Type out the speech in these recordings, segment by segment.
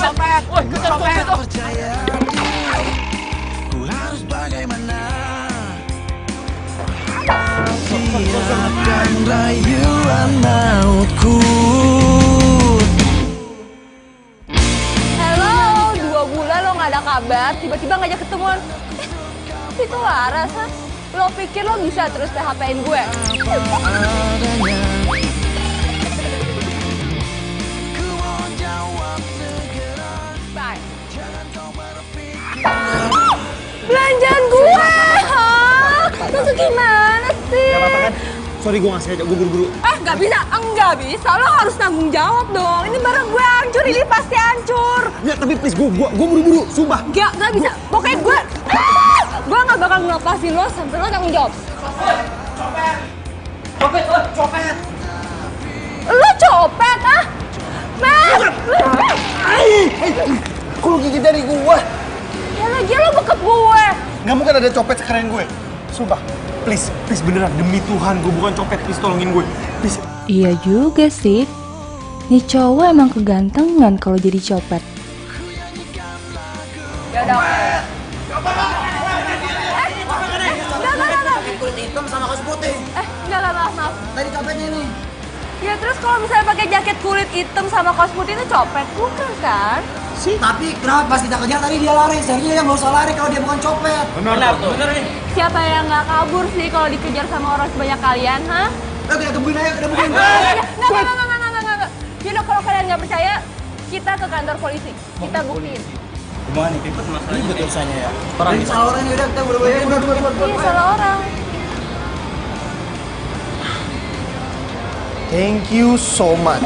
copet. Woi, kejar copet tuh. Ku harus bagaimana? Siapkan rayuan mautku. Halo, 2 bulan lo nggak ada kabar, tiba-tiba ngajak ketemuan. Itu Laras, ha? Lo pikir lo bisa terus PHP-in gue? Bye. Belanjaan gue, ha? Lo tuh gimana sih? Gak apa-apa kan? Sorry gue nggak sengaja, gue buru-buru. Nggak bisa, enggak bisa. Lo harus tanggung jawab dong. Ini barang gue hancur, ini pasti hancur. Ya tapi please gue buru-buru, sumpah. Nggak bisa. Pokoknya gue nggak bakal ngelepasin lo sampai lo tanggung jawab. Copet. Lo copet, ah? Mer! Kok lu gigit dari gue? Ya lagi lo bekap gue. Gak mungkin ada copet sekeren gue. Sumpah, please beneran. Demi Tuhan, gue bukan copet. Please tolongin gue. Please. Iya juga sih. Nih cowok emang kegantengan kalau jadi copet. Ya udah. Kulit hitam sama kaos putih. Enggak, maaf. Tadi copetnya ini. Ya terus kalau misalnya pakai jaket kulit hitam sama kaos putih itu copet, bukan kan? Tapi kenapa pas kita kejar tadi dia lari? Seharusnya yang nggak usah lari kalau dia bukan copet. Benar tuh. Bener nih. Siapa yang nggak kabur sih kalau dikejar sama orang sebanyak kalian, ha? Kita tungguin aja, kita buktiin. Enggak. Yaudah kalau kalian nggak percaya, kita ke kantor polisi. Kita buktiin. Gimana nih, Pipet masalahnya? Ribet urusannya ya. Ini salah orang ya udah kita buru-buru. Iya, salah orang. Thank you so much.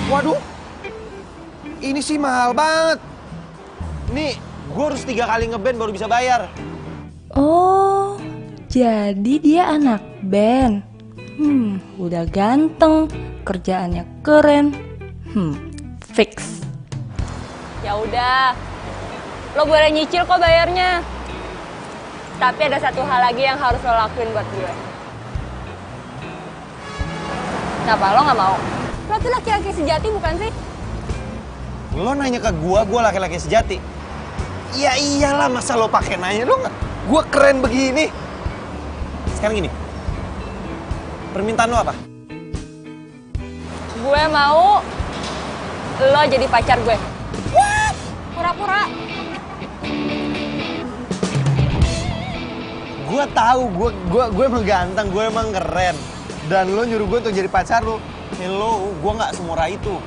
Waduh, ini sih mahal banget. Nih, gue harus 3 kali ngeband baru bisa bayar. Oh, jadi dia anak band. Udah ganteng, kerjaannya keren. Fix. Ya udah, lo boleh nyicil kok bayarnya. Tapi ada satu hal lagi yang harus lo lakuin buat gue. Kenapa lo nggak mau? Lo tuh laki-laki sejati bukan sih? Lo nanya ke gue laki-laki sejati. Ya iyalah, masa lo pakai nanya lo nggak? Gue keren begini. Sekarang gini, permintaan lo apa? Gue mau lo jadi pacar gue. What? Pura-pura. Gue tahu, gue emang ganteng, gue emang keren. Dan lo nyuruh gue untuk jadi pacar lo. Hello, gue nggak semurah itu.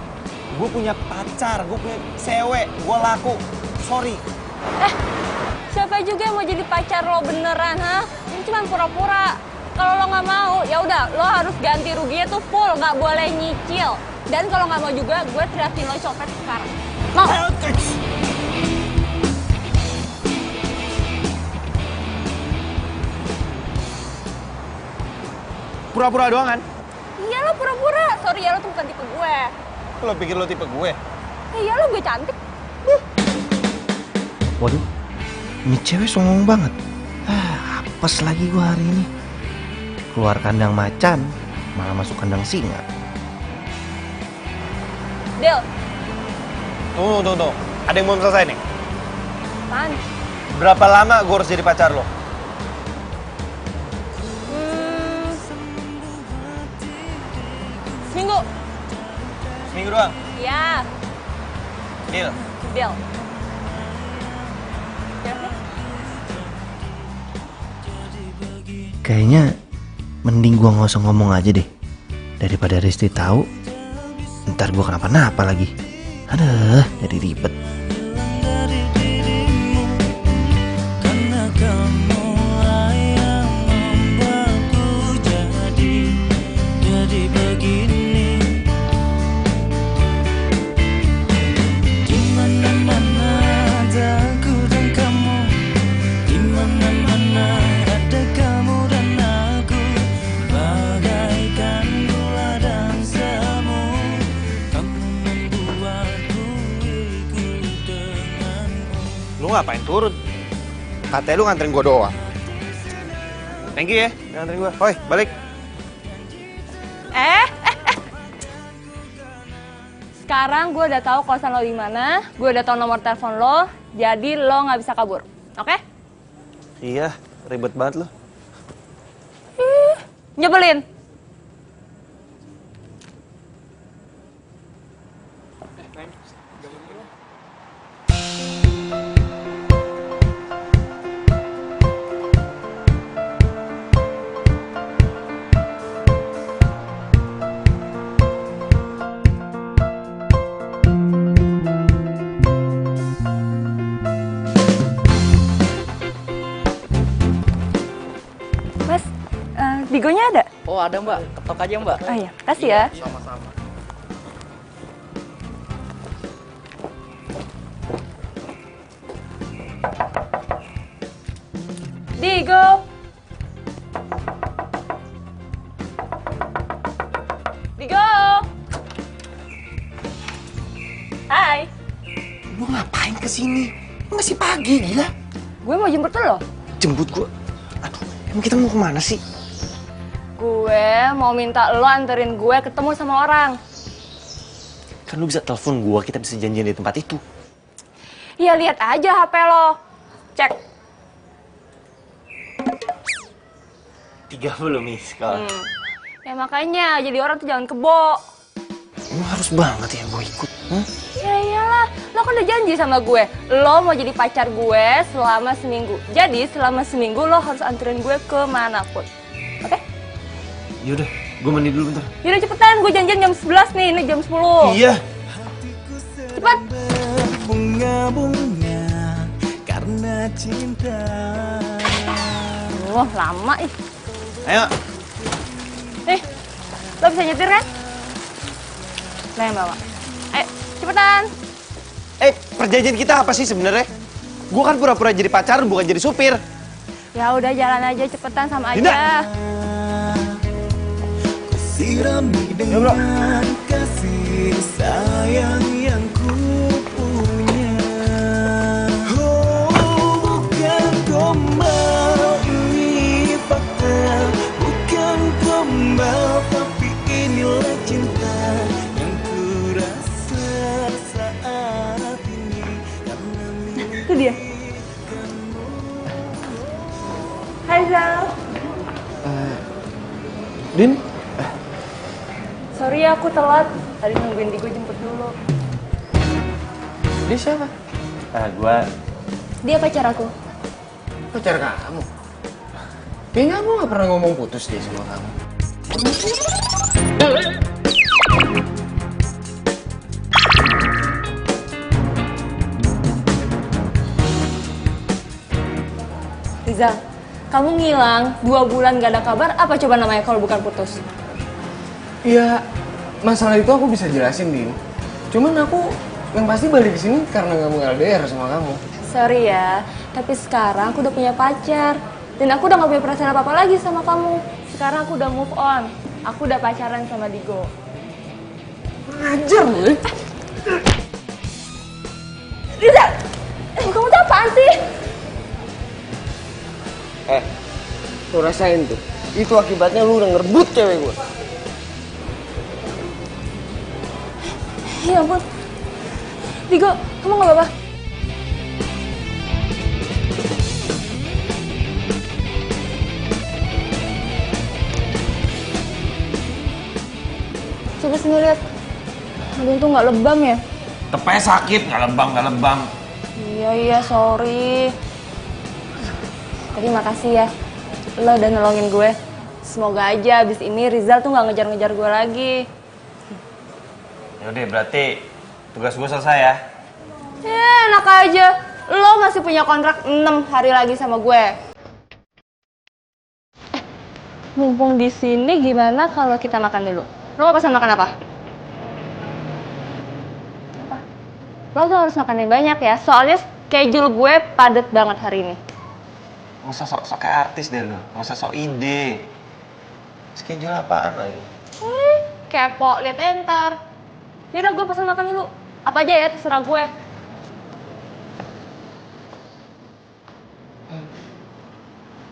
Gue punya pacar, gue punya cewek, gue laku. Sorry. Siapa juga yang mau jadi pacar lo beneran, ha? Ini cuma pura-pura. Kalau lo nggak mau, ya udah, lo harus ganti ruginya tuh full, nggak boleh nyicil. Dan kalau nggak mau juga, gue teriakin lo copet sekarang. Mau? Pura-pura doang kan? Iya lo pura-pura. Sorry ya, lo tuh bukan tipe gue. Lo pikir lo tipe gue? Iya lo gue cantik. Waduh, ini cewek songong banget. Apes lagi gua hari ini. Keluar kandang macan, malah masuk kandang singa. Del, Tunggu. Ada yang belum selesai nih. apaan? Berapa lama gue harus jadi pacar lo? Seminggu. Seminggu doang? Iya, Deal. Del. Ya sih? Kayaknya mending gua nggak usah ngomong aja deh. Daripada Risti tahu, ntar gua kenapa-napa lagi. Aduh, jadi ribet. Lu ngapain turun? Katanya lu nganterin gue doang. Thank you ya, udah nganterin gue. Hoi, balik. Sekarang gue udah tahu kosan lo di mana, gue udah tahu nomor telepon lo, jadi lo nggak bisa kabur, oke? Iya, ribet banget lo. Nyebelin. Mas, Digonya ada? Oh ada mbak, ketok aja mbak. Oh iya, kasih ya. Sama-sama. Digo. Digo. Hai. Lu ngapain kesini? Masih pagi, gila. Gue mau jemput lo. Jemput gua. Aduh, emang kita mau kemana sih? Gue mau minta lo anterin gue ketemu sama orang. Kan lu bisa telepon gua, kita bisa janjian di tempat itu. Ya lihat aja HP lo. Cek. 30 miss call. Ya makanya jadi orang tuh jangan kebo. Emang harus banget ya gua ikut? Ya iyalah, lo kan udah janji sama gue. Lo mau jadi pacar gue selama seminggu. Jadi selama seminggu lo harus anterin gue kemanapun. Oke? Yaudah, gua mandi dulu bentar. Yaudah cepetan, gue janjian jam 11 nih, ini jam 10. Iya. Cepet. Bunga-bunga karena cinta. Oh, lama ih. Ayo. Nih, lo bisa nyetir kan? Lo yang bawa. Ayo, cepetan. Perjanjian kita apa sih sebenarnya? Gua kan pura-pura jadi pacar, bukan jadi supir. Ya udah jalan aja cepetan sama Dinda. aja. Sirami dengan kasih sayang yang ku punya. Oh, bukan gombal, ini fakta. Bukan gombal, tapi inilah cinta yang ku rasa saat ini. Karena Itu dia. Hai Zal. Din? Sorry ya aku telat. Tadi nungguin Digo jemput dulu. Dia siapa? Gua Dia pacar aku. pacar kamu. Kayaknya aku gak pernah ngomong putus deh sama kamu. Rizal, kamu ngilang 2 bulan gak ada kabar, apa coba namanya kalau bukan putus? Iya, masalah itu aku bisa jelasin, Din. Cuman aku yang pasti balik ke sini karena nggak mau LDR sama kamu. Sorry ya, tapi sekarang aku udah punya pacar. Dan aku udah gak punya perasaan apa-apa lagi sama kamu. Sekarang aku udah move on. Aku udah pacaran sama Digo. Ngajar gue. Rizal, kamu tuh apaan sih? Lu rasain tuh. Itu akibatnya lu udah ngerebut cewek gue. Ya ampun. Digo, kamu gak apa-apa? Coba sini lihat. Aduh tuh nggak lebam ya? Tepanya sakit, nggak lebam. Iya, sorry. Tapi makasih ya. Lo udah nolongin gue. Semoga aja abis ini Rizal tuh nggak ngejar-ngejar gue lagi. Yaudah, berarti tugas gue selesai ya. Enak aja. Lo masih punya kontrak 6 hari lagi sama gue. Mumpung di sini gimana kalau kita makan dulu? Lo mau pesan makan apa? Apa? Lo tuh harus makan yang banyak ya. Soalnya schedule gue padat banget hari ini. Nggak usah sok-sok kayak artis deh lo. Nggak usah sok ide. Schedule apaan lagi? Kepo, liat entar. Yaudah gue pesan makan dulu. Apa aja ya, terserah gue.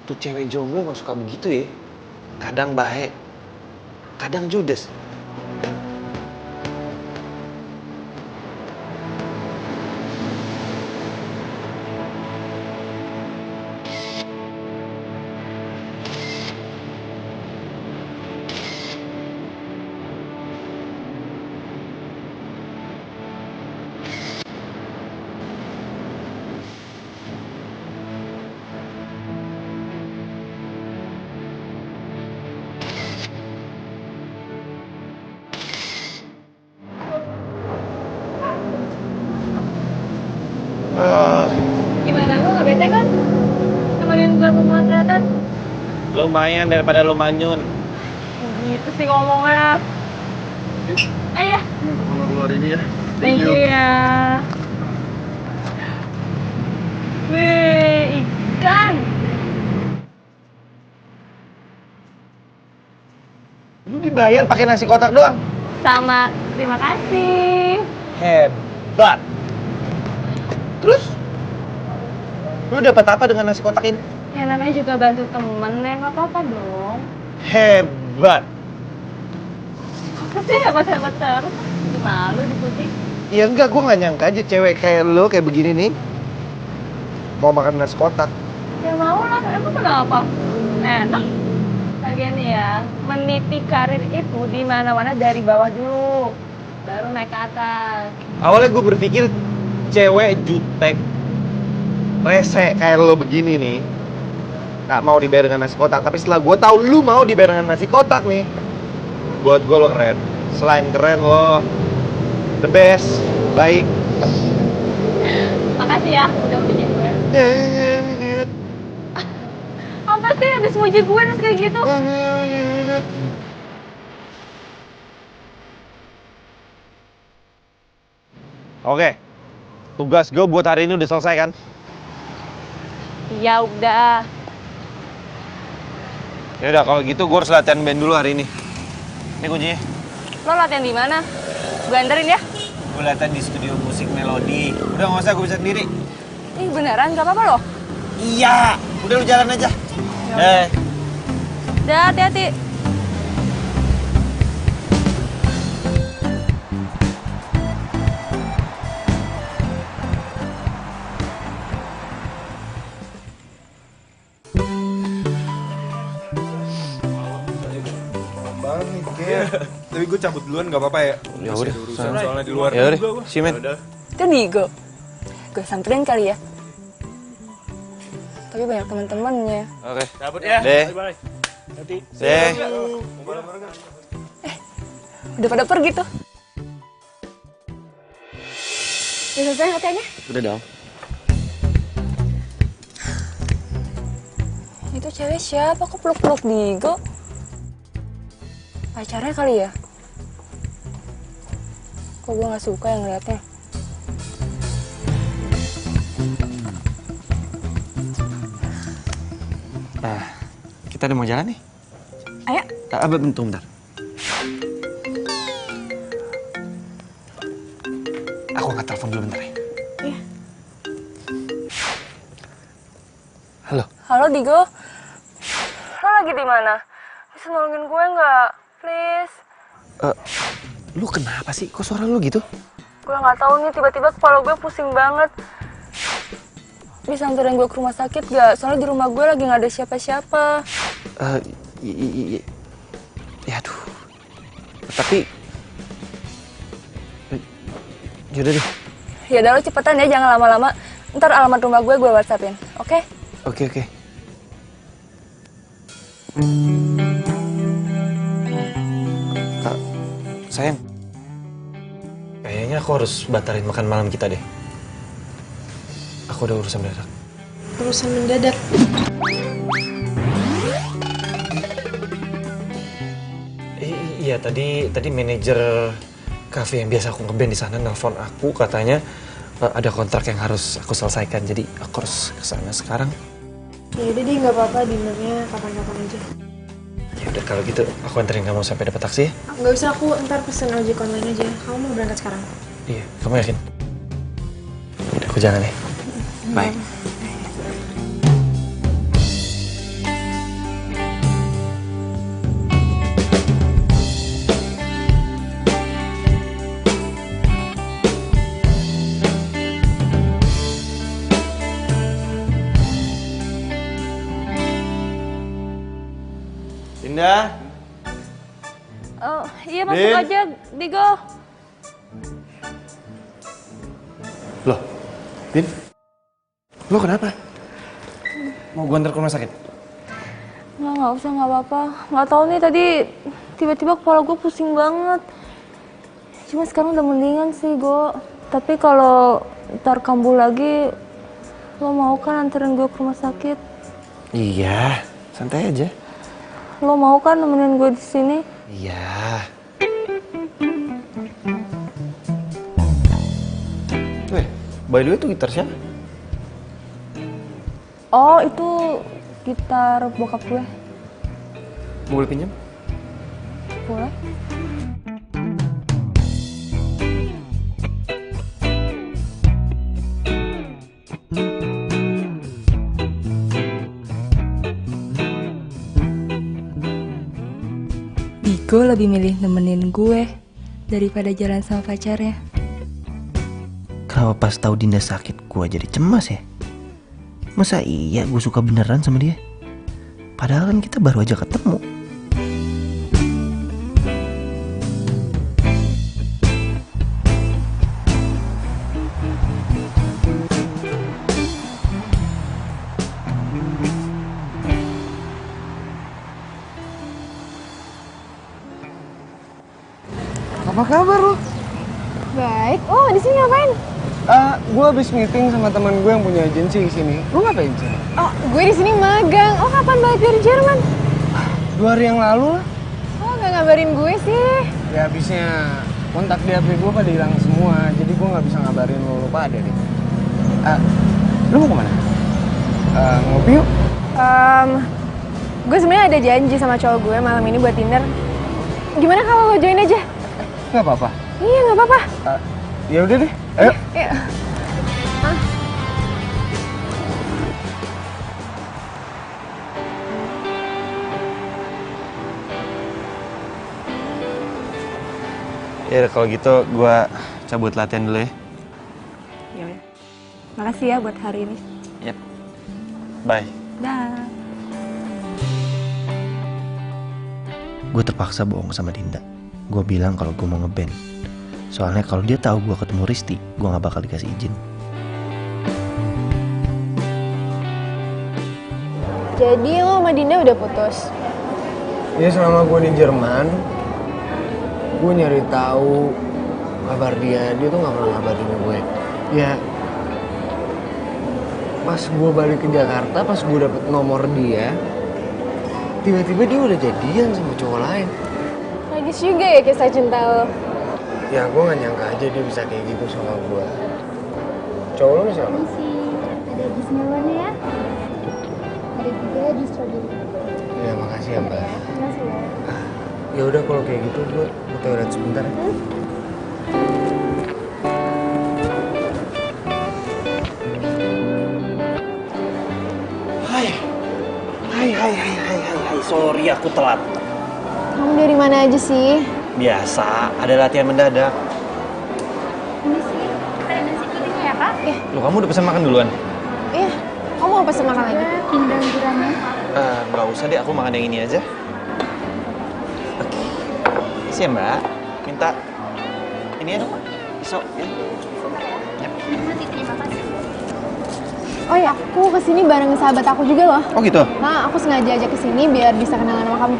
Tuh cewek jomblo emang suka begitu ya. Kadang baik, kadang judes. Gimana, lu gak bete kan? Temenin gue pemotretan? Lumayan daripada lu manyun. Gitu sih ngomongnya. Ayo. Keluar ini ya. Thank you ya. Wih, ikan. Lu dibayar pakai nasi kotak doang. Sama, terima kasih. Hebat. Terus? Lu dapat apa dengan nasi kotak ini? Ya namanya juga bantu temen, ya nggak apa-apa dong. Hebat. Tapi hebat-hebat terus. Malu dipuji. Ya enggak, gue nggak nyangka aja cewek kayak lu kayak begini nih mau makan nasi kotak. Ya mau lah, emang kenapa? Enak. Lagian nih ya, meniti karir itu di mana-mana dari bawah dulu, baru naik ke atas. Awalnya gue berpikir cewek jutek, rese kayak lo begini nih nggak mau dibayar dengan nasi kotak. Tapi setelah gue tahu lu mau dibayar dengan nasi kotak nih, buat gue lo keren. Selain keren lo the best, baik. Makasih ya, udah puji gue. Apa sih habis muji gue terus kayak gitu? Oke, tugas gue buat hari ini udah selesai kan? Ya udah. Ya udah kalau gitu gue harus latihan band dulu hari ini. Ini kuncinya. Lo latihan di mana? Gue anterin ya. Gue latihan di studio musik Melodi. Udah nggak usah, gue bisa sendiri. Ih beneran gak apa-apa loh. Iya, udah lu jalan aja. Dah hati-hati. Tapi gue cabut duluan nggak apa-apa ya? Ya udah, soalnya di luar. ya udah, si men. Itu Digo. Gue samperin kali ya. Tapi banyak teman-temannya. Oke. Cabut ya. Deh. Bye-bye. Deh. Udah pada pergi tuh. Udah selesai latihannya? Udah dong. Itu cewek siapa? Kok peluk-peluk Digo? Pacarnya kali ya? Kok gue gak suka yang ngeliatnya? Nah, kita udah mau jalan nih. Ayo. Bentar. Aku angkat telepon dulu bentar ya. Iya. Halo. Halo Digo. Lo lagi di mana? Bisa nolongin gue nggak? Please. Lu kenapa sih? Kok suara lu gitu? Gue nggak tahu nih, tiba-tiba kepala gue pusing banget. Bisa anterin gue ke rumah sakit gak? Soalnya di rumah gue lagi nggak ada siapa-siapa. Ya aduh. Tapi yaudah deh. Ya udah lo cepetan ya, jangan lama-lama. Ntar alamat rumah gue WhatsAppin, oke? Oke. Sayang, kayaknya aku harus batalin makan malam kita deh. Aku udah urusan mendadak. Urusan mendadak. Iya, tadi manajer kafe yang biasa aku ngeband di sana nelpon aku, katanya ada kontrak yang harus aku selesaikan. Jadi aku harus kesana sekarang. Ya udah deh, nggak apa-apa, dinernya kapan-kapan aja. Ya udah kalau gitu aku anterin kamu sampai dapat taksi ya. Nggak usah, aku ntar pesen ojek online aja. Kamu mau berangkat sekarang? Iya, kamu yakin? Udah, aku jalan ya. Bye. Dinda. Iya masuk Din. aja, Digo. Loh, Din. Lo kenapa? Mau gue antar ke rumah sakit? Nggak usah, nggak apa-apa. Nggak tahu nih tadi tiba-tiba kepala gue pusing banget. Cuma sekarang udah mendingan sih, Go. Tapi kalau ntar kambuh lagi, lo mau kan anterin gue ke rumah sakit? Iya, santai aja. Lo mau kan nemenin gue di sini? Iya. By the way, itu gitar siapa? Oh, itu gitar bokap gue. Boleh pinjam? Boleh. Digo lebih milih nemenin gue daripada jalan sama pacarnya. Kenapa pas tahu Dinda sakit gue jadi cemas ya? Masa iya gue suka beneran sama dia? Padahal kan kita baru aja ketemu. Apa kabar lu? Baik. Oh, di sini ngapain? Gue habis meeting sama teman gue yang punya agensi di sini. Lu ngapain sih? Oh, gue di sini magang. Oh, kapan balik dari Jerman? 2 hari yang lalu lah. Oh, nggak ngabarin gue sih. Ya habisnya kontak di HP gue pada hilang semua. Jadi gue nggak bisa ngabarin lu pada deh. Lu mau kemana? Ngopi yuk. Gue sebenarnya ada janji sama cowok gue malam ini buat dinner. Gimana kalau lo join aja? Nggak apa-apa. Iya, nggak apa-apa. Ya udah deh. Ayo. Iya. Ya kalau gitu gue cabut latihan dulu ya. Ya udah. Makasih ya buat hari ini. Yep. Bye. Dah. Gue terpaksa bohong sama Dinda. Gue bilang kalau gue mau ngeband. Soalnya kalau dia tahu gue ketemu Risti, gue gak bakal dikasih izin. Jadi lo sama Dinda udah putus? Ya selama gue di Jerman, gue nyari tahu kabar dia tuh nggak pernah ngabarin gue. Ya, pas gue balik ke Jakarta, pas gue dapet nomor dia, tiba-tiba dia udah jadian sama cowok lain. Tragis juga ya kisah cinta lo. Ya gue gak nyangka aja dia bisa kayak gitu sama gue. Cowok lo siapa? Ada jus melonnya ya. Ada juga jus strawberry. Ya makasih ya mbak. Makasih ya. Ya udah kalau kayak gitu gue ke toilet sebentar. Hai, sorry aku telat. Kamu dari mana aja sih? Biasa, ada latihan mendadak. Ini sih ada nasi kuning ya kak? Loh, kamu udah pesan makan duluan? Iya. Kamu mau pesen makan lagi? Pindang gurame. Nggak usah deh, aku makan yang ini aja. Oke. Isi ya mbak, minta ini ya dong, pisau ya. Nanti terima kasih. Oh ya, aku kesini bareng sahabat aku juga loh. Oh gitu? Nah, aku sengaja aja kesini biar bisa kenalan sama kamu.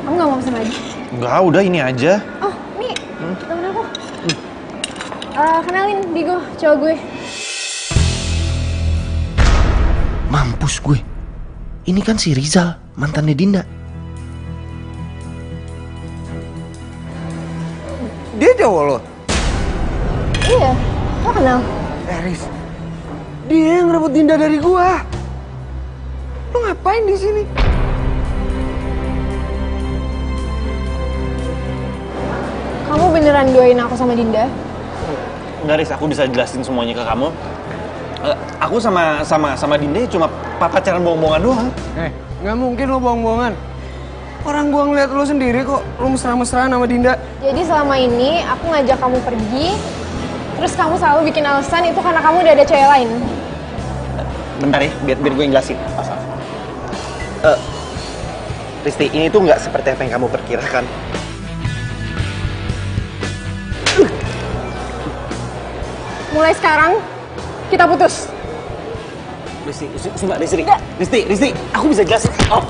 Kamu nggak mau pesen lagi? Enggak, udah ini aja. Oh, nih, temen aku. Kenalin, Digo, cowok gue. Mampus gue. Ini kan si Rizal, mantannya Dinda. Dia cowok lo? Iya, lo kenal? Riz, dia yang ngerebut Dinda dari gua. Lo ngapain di sini? Kamu beneran doain aku sama Dinda? Enggak, Riz, aku bisa jelasin semuanya ke kamu. Aku sama Dinda cuma pacaran bohong-bohongan doang. Nggak mungkin lo bohong-bohongan. Orang gua ngeliat lo sendiri kok, lo mesra-mesraan sama Dinda. Jadi selama ini aku ngajak kamu pergi, terus kamu selalu bikin alasan itu karena kamu udah ada cewek lain. Bentar ya, biar gue yang jelasin. Risti, ini tuh nggak seperti apa yang kamu perkirakan. Mulai sekarang, kita putus. Risti, sumpah Risti, aku bisa jelasin. Oh.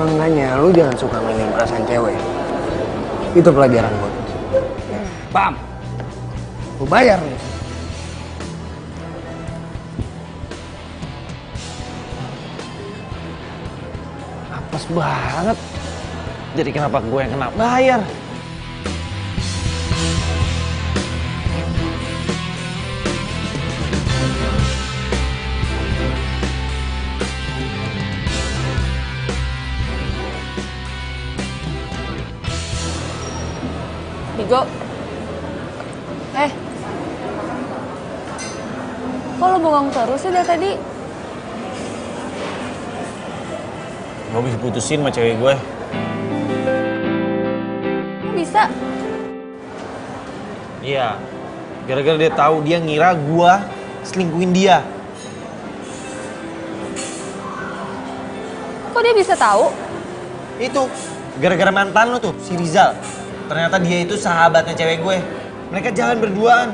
Makanya lu jangan suka mainin perasaan cewek. Itu pelajaran buat lu. Paham? Lu bayar nih. Apes banget. Jadi kenapa gue yang kena bayar? Digo. Kok lo bengong terus sih dari tadi? Gue habis putusin sama cewek gue. Kok bisa? Iya. Gara-gara dia tahu, dia ngira gue selingkuhin dia. Kok dia bisa tahu? Itu gara-gara mantan lo tuh, si Rizal. Ternyata dia itu sahabatnya cewek gue. Mereka jalan berduaan.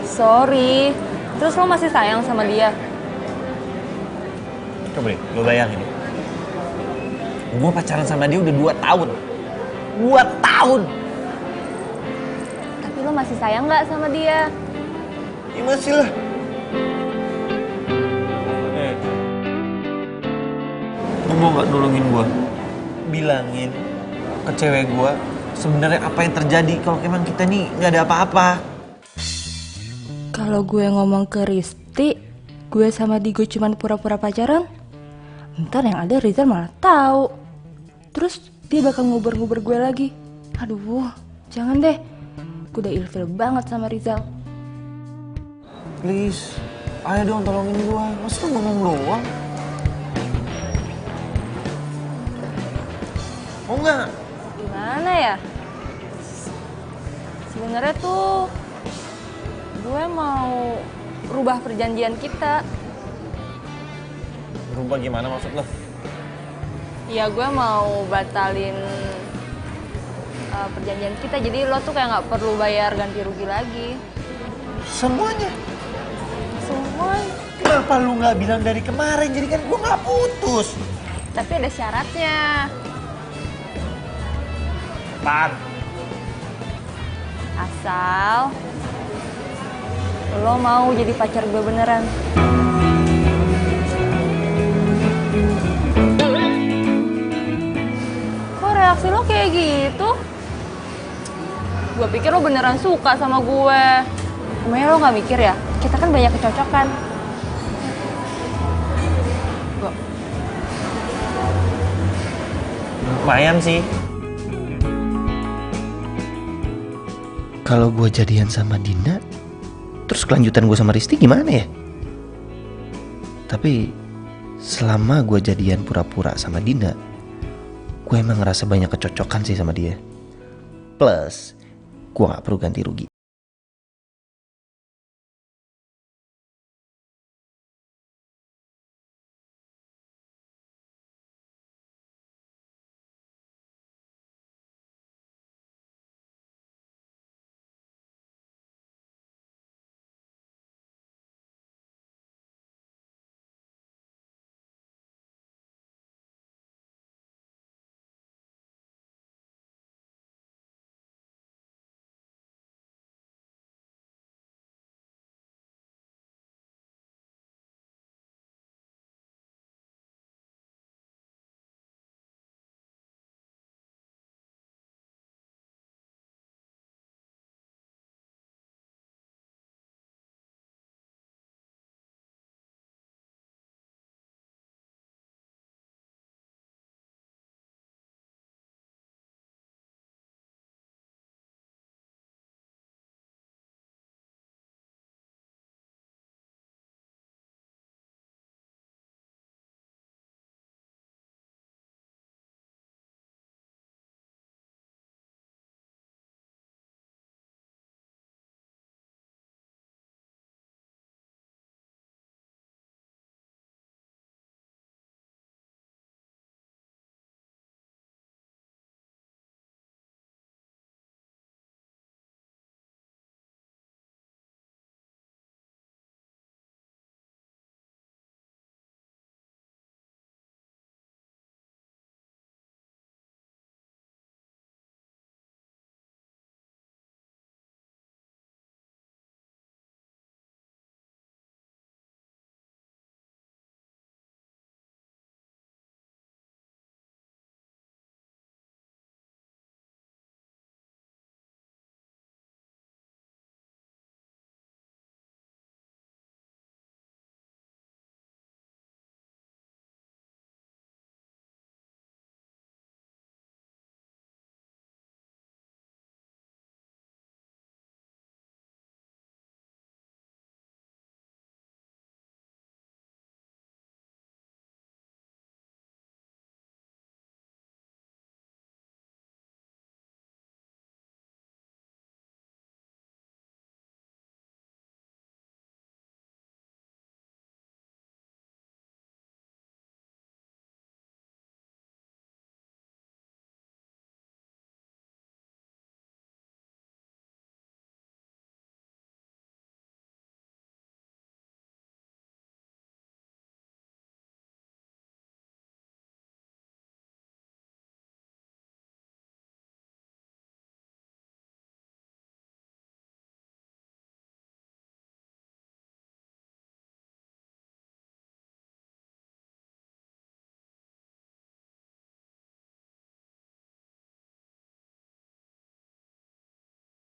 Sorry. Terus lo masih sayang sama dia? Coba deh, lo bayangin. Gue pacaran sama dia udah 2 tahun. 2 tahun! Tapi lo masih sayang nggak sama dia? Ya masih lah. Lo mau gak nolongin gue? Bilangin ke cewek gue sebenarnya apa yang terjadi kalau emang kita nih nggak ada apa-apa. Kalau gue ngomong ke Risti, gue sama Digo cuman pura-pura pacaran, ntar yang ada Rizal malah tahu. Terus dia bakal nguber-nguber gue lagi. Aduh, jangan deh. Gue udah ilfil banget sama Rizal. Please, ayo dong tolongin gue. Masa lo ngomong doang? Mau nggak? Gimana ya? Sebenarnya tuh gue mau rubah perjanjian kita. Berubah gimana maksud lo? Ya gue mau batalin perjanjian kita. Jadi lo tuh kayak nggak perlu bayar ganti rugi lagi. Semuanya? Semuanya. Kenapa lu nggak bilang dari kemarin? Jadi kan gue nggak putus. Tapi ada syaratnya. Pan. Asal lo mau jadi pacar gue beneran. Kok reaksi lo kayak gitu? Gue pikir lo beneran suka sama gue. Emangnya lo gak mikir ya? Kita kan banyak kecocokan. Lumayan sih. Kalau gue jadian sama Dinda, terus kelanjutan gue sama Risti gimana ya? Tapi selama gue jadian pura-pura sama Dinda, gue emang ngerasa banyak kecocokan sih sama dia. Plus, gue gak perlu ganti rugi.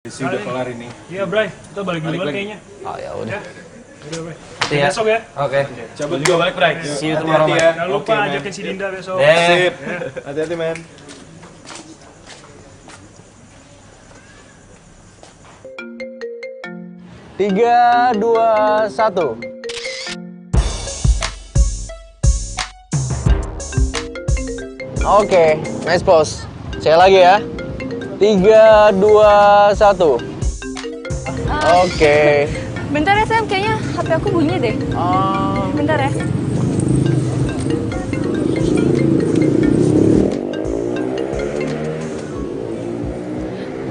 Sudah kelar ini. Iya, Bray. Kita balik duluan kayaknya. Oh ya udah. Udah, Bray. Iya. Besok ya. Oke. Cabut juga balik, Bray. See you tomorrow, Hati-hati man. Jangan lupa Oke, man. ajakin si Dinda besok. Deh. Hati-hati, men. Tiga, dua, satu. Oke, nice pose. Saya lagi ya. 3, 2, 1. Oke. Bentar ya Sam, kayaknya HP aku bunyi deh. Bentar ya.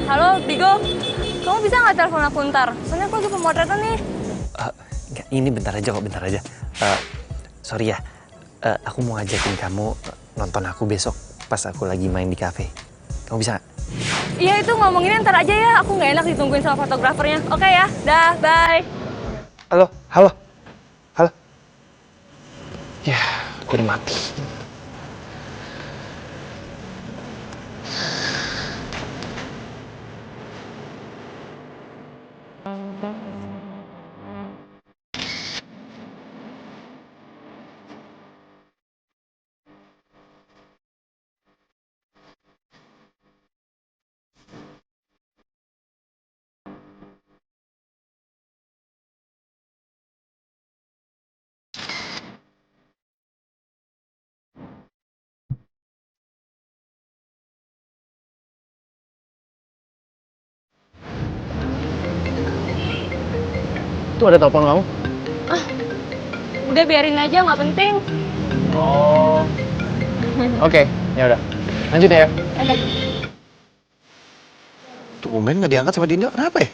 Halo, Tigo. Kamu bisa nggak telepon aku ntar? Soalnya aku lagi pemotretan nih. Enggak, ini bentar aja kok, bentar aja. Sorry ya, aku mau ngajakin kamu nonton aku besok pas aku lagi main di cafe. Kamu bisa nggak? Iya, itu ngomonginnya ntar aja ya. Aku nggak enak ditungguin sama fotografernya. Oke ya, dah, bye. Halo, halo, halo. Ya, aku udah mati. Tuh ada telepon kamu. Udah biarin aja, nggak penting. Oh. Oke, ya udah. Lanjut ya. Tumben nggak diangkat sama Dinda, kenapa ya?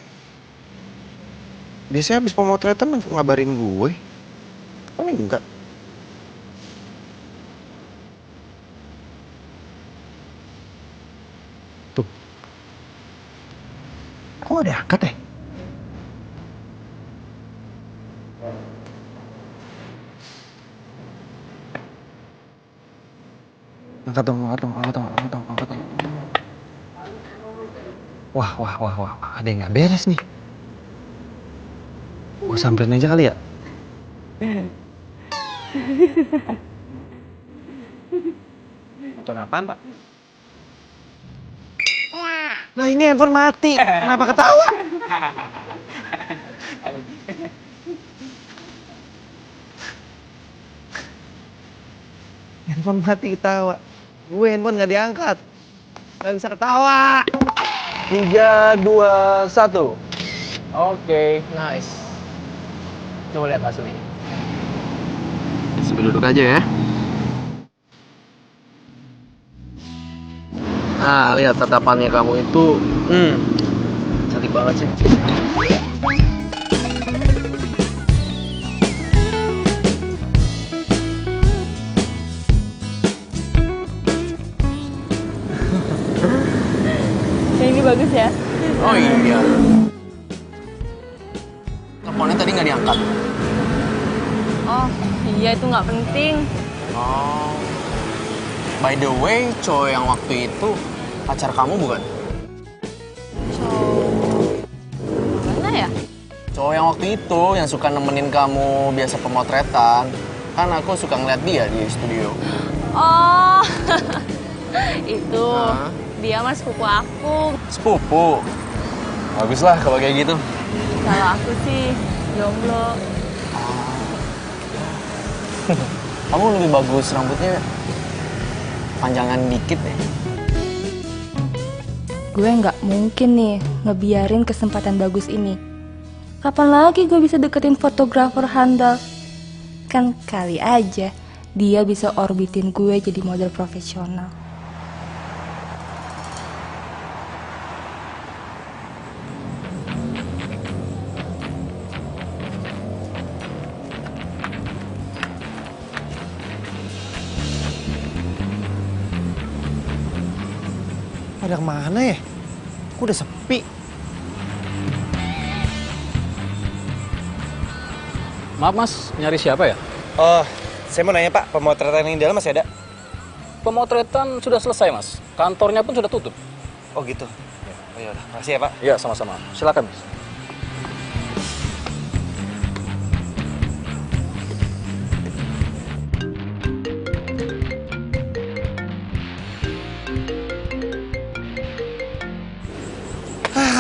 Biasanya habis pemotretan ngabarin gue. Kok enggak? Tuh. Kok nggak diangkat ya? Angkat dong. Wah, ada yang nggak beres nih. Gue samperin aja kali ya. Nonton apaan, Pak? Nah ini handphone mati, kenapa ketawa? Handphone mati ketawa. Gue handphone nggak diangkat, nggak bisa ketawa. 3, 2, 1. Oke, nice. Coba lihat hasilnya. Sambil duduk aja ya. Nah, lihat tatapannya kamu itu, cantik banget sih. Yang ini bagus ya. Oh iya. Teleponnya tadi nggak diangkat. Oh, iya itu nggak penting. Oh. By the way, cowok yang waktu itu pacar kamu bukan? Mana ya? Cowok yang waktu itu yang suka nemenin kamu biasa pemotretan. Kan aku suka ngeliat dia di studio. Oh, itu dia mas sepupu aku. Sepupu? Bagus lah kalau kayak gitu. Kalau aku sih jomblo. Kamu lebih bagus rambutnya panjangan dikit deh. Gue nggak mungkin nih ngebiarin kesempatan bagus ini. Kapan lagi gue bisa deketin fotografer handal? Kan kali aja dia bisa orbitin gue jadi model profesional. Pada kemana ya? Kok udah sepi? Maaf mas, nyari siapa ya? Oh, saya mau nanya Pak, pemotretan yang di dalam masih ada? Pemotretan sudah selesai mas, kantornya pun sudah tutup. Oh gitu? Oh ya udah, makasih ya Pak. Iya, sama-sama. Silakan.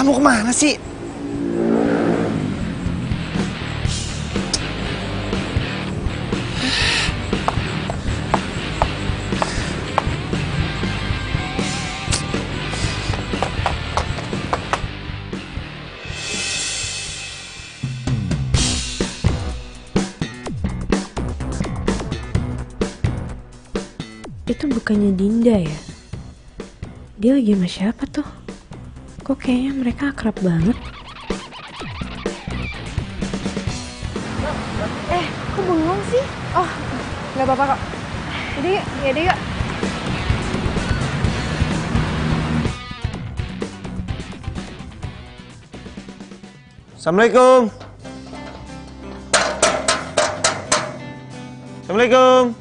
Kamu kemana sih? Itu bukannya Dinda ya? Dia lagi sama siapa tuh? Kok kayaknya mereka akrab banget? Kok bengong sih? Oh, nggak apa-apa kok. Yaudah yuk. Assalamualaikum. Assalamualaikum.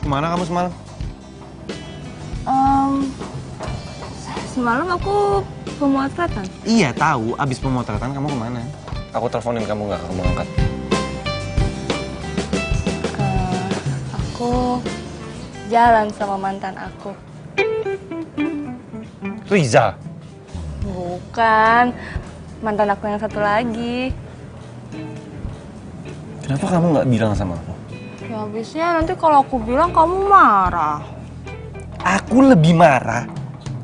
Kemana kamu semalam? Semalam aku pemotretan. Iya tahu, abis pemotretan kamu kemana? Aku teleponin kamu nggak, kamu angkat. Aku jalan sama mantan aku. Riza? Bukan, mantan aku yang satu lagi. Kenapa kamu nggak bilang sama aku? Ya habisnya nanti kalau aku bilang kamu marah. Aku lebih marah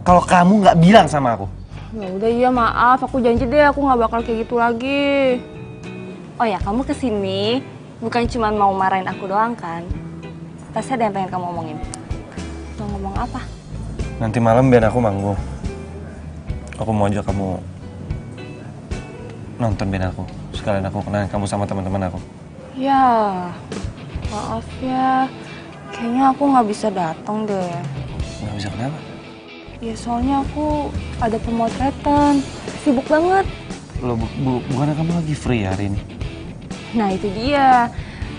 kalau kamu nggak bilang sama aku. Ya udah iya maaf, aku janji deh aku nggak bakal kayak gitu lagi. Oh ya, kamu kesini bukan cuma mau marahin aku doang kan? Pasti ada yang pengen kamu omongin. Mau ngomong apa? Nanti malam biar aku manggung. Aku mau ajak kamu nonton band aku. Sekalian aku kenalin kamu sama teman-teman aku. Ya, maaf ya. Kayaknya aku nggak bisa datang deh. Nggak bisa kenapa? Ya soalnya aku ada pemotretan. Sibuk banget. Loh, bukannya kamu lagi free hari ini? Nah itu dia.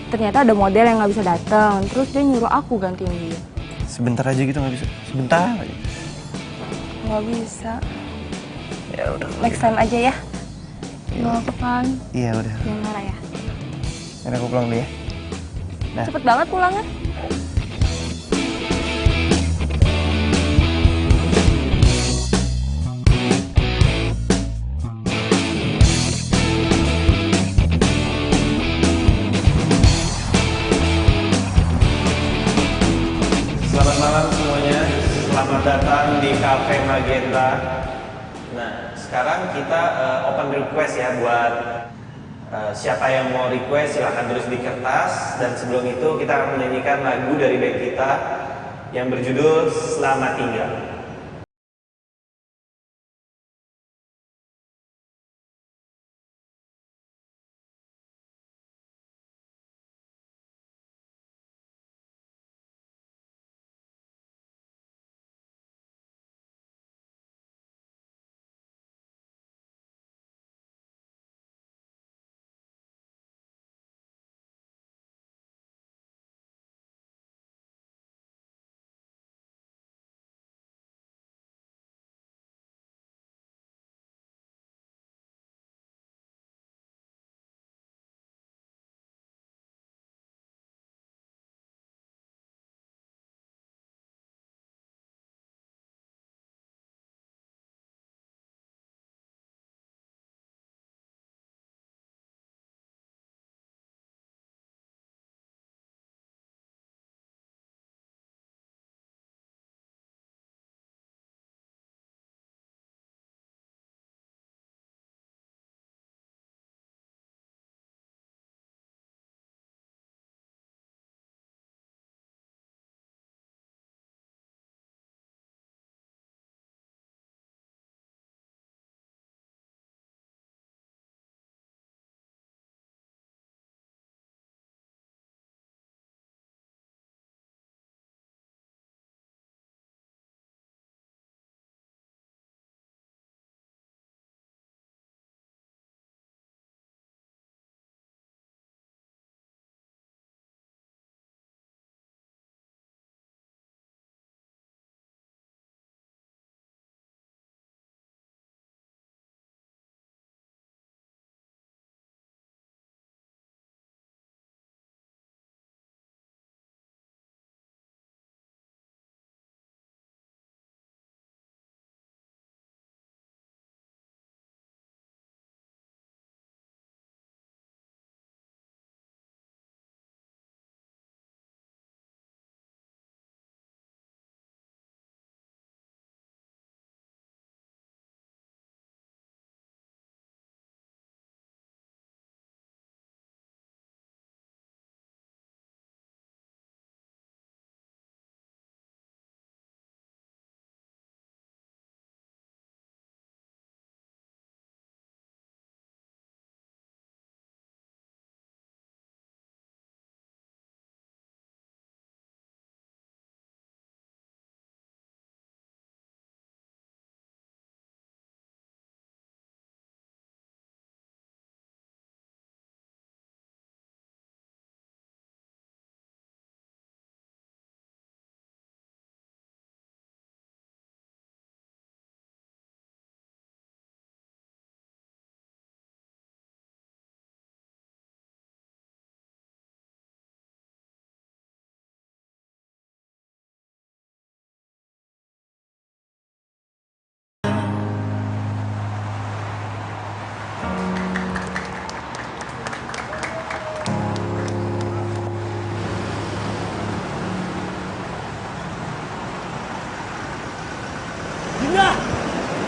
Ternyata ada model yang nggak bisa datang. Terus dia nyuruh aku gantiin dia. Sebentar aja gitu nggak bisa? Sebentar aja. Nggak bisa. Ya udah. Next time aja ya. Maaf kan? Iya udah. Jangan marah ya. Nanti aku pulang dulu ya. Nah. Cepet banget pulangnya. Selamat malam semuanya. Selamat datang di Cafe Magenta. Nah, sekarang kita open request ya buat siapa yang mau request silahkan tulis di kertas. Dan sebelum itu kita akan menyanyikan lagu dari band kita yang berjudul Selamat Tinggal.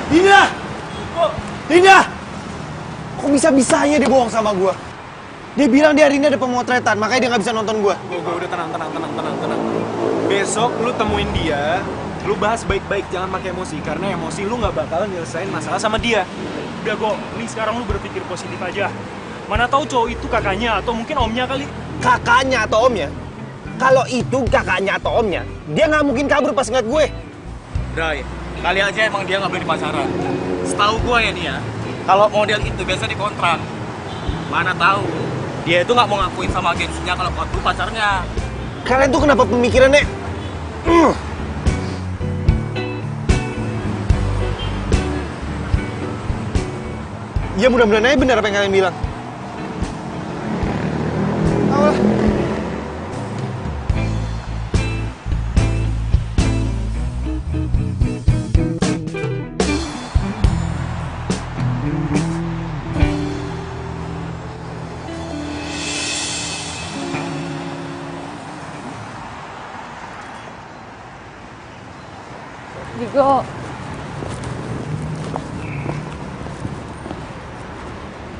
Dinda! Dinda! Kok bisa-bisanya dia bohong sama gua? Dia bilang dia hari ini ada pemotretan, makanya dia nggak bisa nonton gua. Gue udah tenang. Besok lu temuin dia, lu bahas baik-baik, jangan pakai emosi. Karena emosi lu nggak bakalan nyelesain masalah sama dia. Udah Go, ini sekarang lu berpikir positif aja. Mana tahu cowok itu kakaknya atau mungkin omnya kali. Kakaknya atau omnya? Kalau itu kakaknya atau omnya, dia nggak mungkin kabur pas ngeliat gue. Bray, kali aja emang dia nggak boleh pacaran. Setahu gue ya nih ya, kalau model itu biasa dikontrak. Mana tahu, dia itu nggak mau ngakuin sama agensinya kalau aku pacarnya. Kalian tuh kenapa pemikirannya? Ya mudah-mudahan aja benar apa yang kalian bilang. Alah.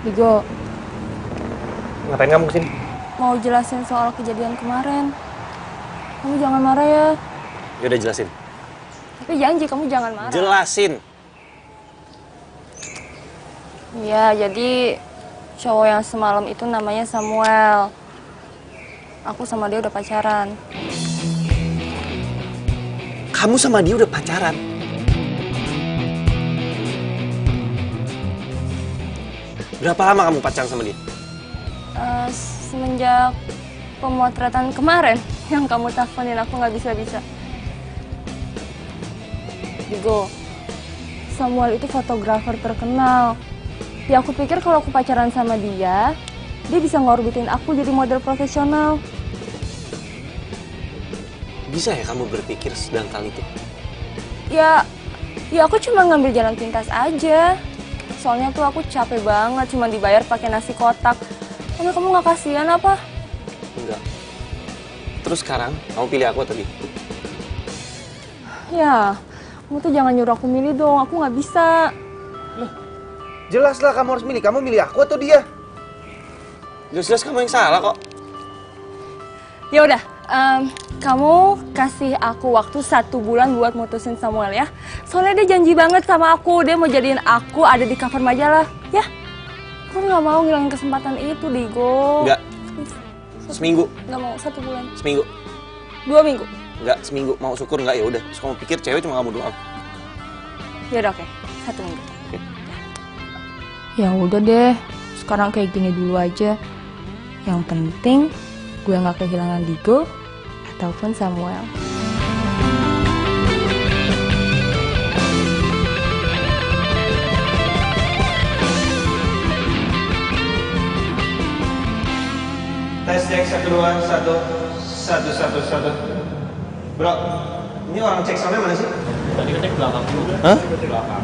Digo, Ngapain kamu kesini? mau jelasin soal kejadian kemarin. Kamu jangan marah ya. Ya udah jelasin. Tapi janji kamu jangan marah. Jelasin. Iya, jadi cowok yang semalam itu namanya Samuel. Aku sama dia udah pacaran. Kamu sama dia udah pacaran? Berapa lama kamu pacaran sama dia? Semenjak pemotretan kemarin yang kamu teleponin aku nggak bisa-bisa. Digo, Samuel itu fotografer terkenal. Ya aku pikir kalau aku pacaran sama dia bisa ngorbitin aku jadi model profesional. Bisa ya kamu berpikir sedangkal itu? Ya aku cuma ngambil jalan pintas aja. Soalnya tuh aku capek banget cuma dibayar pakai nasi kotak. Kamu nggak kasihan apa? Enggak. Terus sekarang kamu pilih aku atau dia? Ya, kamu tuh jangan nyuruh aku milih dong. Aku nggak bisa. Loh, jelaslah kamu harus milih. Kamu milih aku atau dia? Jelas-jelas kamu yang salah kok. Ya udah, kamu kasih aku waktu 1 bulan buat mutusin Samuel ya. Soalnya dia janji banget sama aku, dia mau jadiin aku ada di cover majalah, ya. Aku nggak mau ngilangin kesempatan itu, Digo. Enggak. Seminggu. Nggak mau, 1 bulan. Seminggu. 2 minggu. Enggak, seminggu. Mau syukur enggak ya udah. Terus kamu pikir cewek cuma kamu doang. Ya udah, oke. 1 minggu. Okay. Ya udah deh. Sekarang kayak gini dulu aja. Yang penting gue nggak kehilangan Digo ataupun Samuel. Tes cek 1 2 1 1 1 1. Bro, ini orang cek soundnya mana sih? Tadi kan cek belakang juga. Hah? Belakang.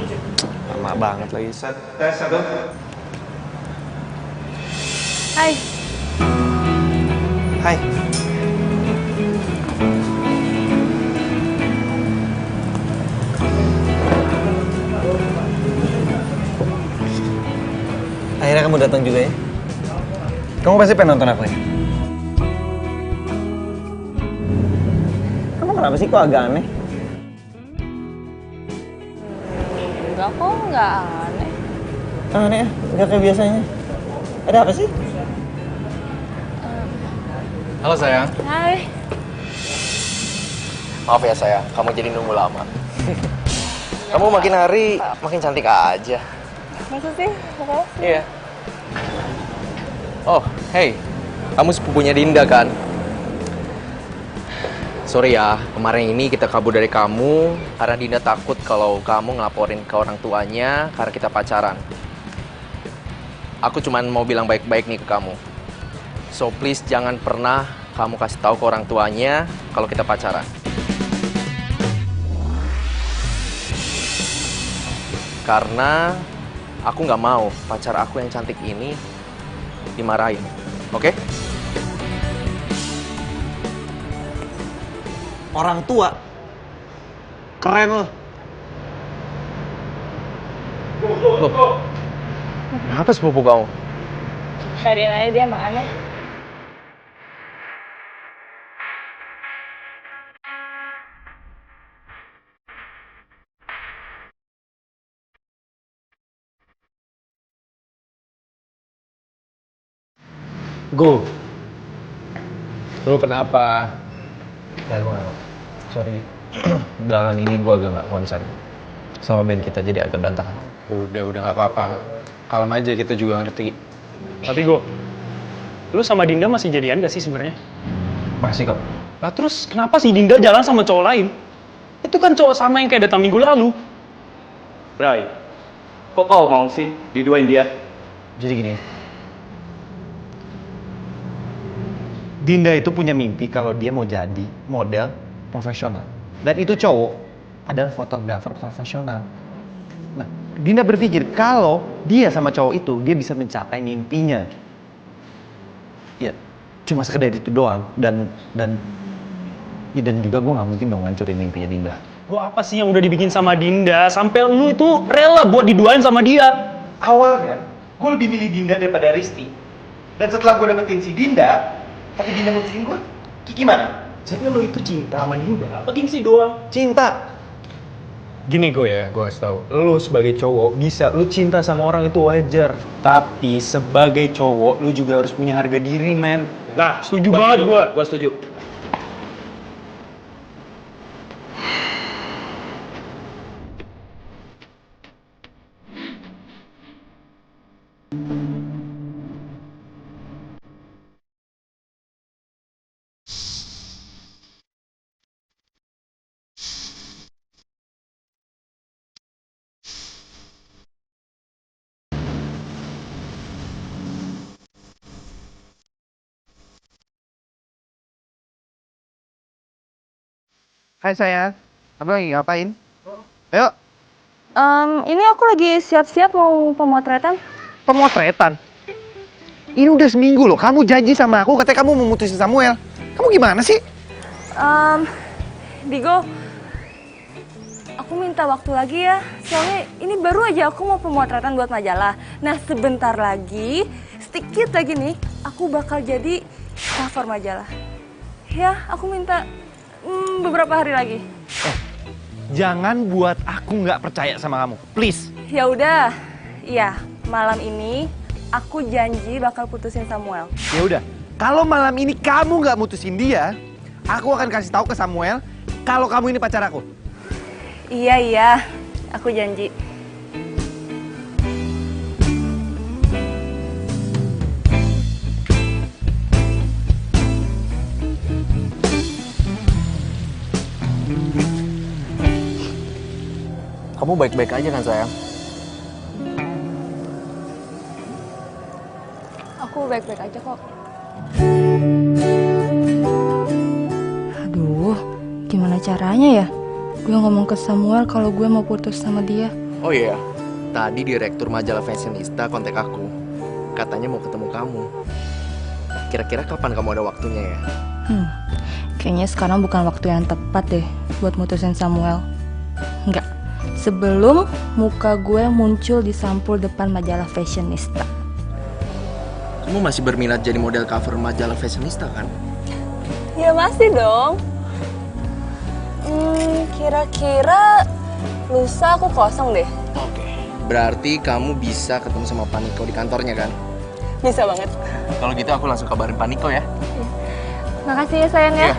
Lama banget lagi. Tes 1. Hai. Hai. Akhirnya kamu datang juga ya? Kamu pasti pengen nonton aku ya? Kamu kenapa sih kok agak aneh? Enggak kok, nggak aneh. Aneh ya? Nggak kayak biasanya. Ada apa sih? Halo sayang. Hai. Maaf ya sayang, kamu jadi nunggu lama. Kamu makin hari makin cantik aja. Masa sih? Makasih. Iya. Oh, hey, kamu sepupunya Dinda kan? Sorry ya, kemarin ini kita kabur dari kamu karena Dinda takut kalau kamu ngelaporin ke orang tuanya karena kita pacaran. Aku cuman mau bilang baik-baik nih ke kamu. So please jangan pernah kamu kasih tahu ke orang tuanya kalau kita pacaran. Karena aku nggak mau pacar aku yang cantik ini dimarahin, oke? Orang tua? Keren loh. Loh, kenapa sepupu kamu? Cariin aja dia emang aneh. Go. Lu kenapa? Sorry. Belakangan ini gue agak gak konsen sama band kita, jadi agak berantakan. Udah gak apa-apa. Kalem aja, kita juga ngerti. Tapi Go, lu sama Dinda masih jadian gak sih sebenarnya? Masih kok. Lah terus kenapa sih Dinda jalan sama cowok lain? Itu kan cowok sama yang kayak datang minggu lalu. Bray, kok kau mau sih diduain dia? Jadi gini, Dinda itu punya mimpi kalau dia mau jadi model profesional. Dan itu cowok adalah fotografer profesional. Nah, Dinda berpikir kalau dia sama cowok itu, dia bisa mencapai mimpinya. Ya, cuma sekedar itu doang. Dan juga gue gak mungkin dong ngancurin mimpinya Dinda. Gua apa sih yang udah dibikin sama Dinda sampai lu itu rela buat diduain sama dia? Awalnya, gue lebih milih Dinda daripada Risti. Dan setelah gue dapetin si Dinda, tapi Dinda mutusin gue, gimana? Jadi lo itu cinta sama Dinda? Apa gengsi doang? Cinta. Gini gue kasih tau, lu sebagai cowok bisa, lu cinta sama orang itu wajar. Tapi sebagai cowok, lu juga harus punya harga diri, men. Nah, setuju banget gua. Gua setuju. Hai sayang, kamu lagi ngapain? Ayo. Ini aku lagi siap-siap mau pemotretan. Pemotretan? Ini udah seminggu loh, kamu janji sama aku katanya kamu mau mutusin Samuel. Kamu gimana sih? Digo, aku minta waktu lagi ya. Soalnya ini baru aja aku mau pemotretan buat majalah. Nah sebentar lagi, sedikit lagi nih, aku bakal jadi cover majalah. Ya, aku minta beberapa hari lagi. Jangan buat aku nggak percaya sama kamu, please. Ya udah, iya malam ini aku janji bakal putusin Samuel. Ya udah, kalau malam ini kamu nggak mutusin dia, aku akan kasih tahu ke Samuel kalau kamu ini pacar aku. Iya, aku janji. Kamu baik-baik aja kan sayang? Aku baik-baik aja kok. Aduh, gimana caranya ya? Gue ngomong ke Samuel kalau gue mau putus sama dia. Oh iya, tadi direktur majalah Fashionista kontak aku. Katanya mau ketemu kamu. Kira-kira kapan kamu ada waktunya ya? Kayaknya sekarang bukan waktu yang tepat deh buat mutusin Samuel. Enggak, sebelum muka gue muncul di sampul depan majalah Fashionista. Kamu masih berminat jadi model cover majalah Fashionista kan? Ya masih dong. Kira-kira lusa aku kosong deh. Oke. Berarti kamu bisa ketemu sama Paniko di kantornya kan? Bisa banget. Kalau gitu aku langsung kabarin Paniko ya. Makasih ya sayang ya.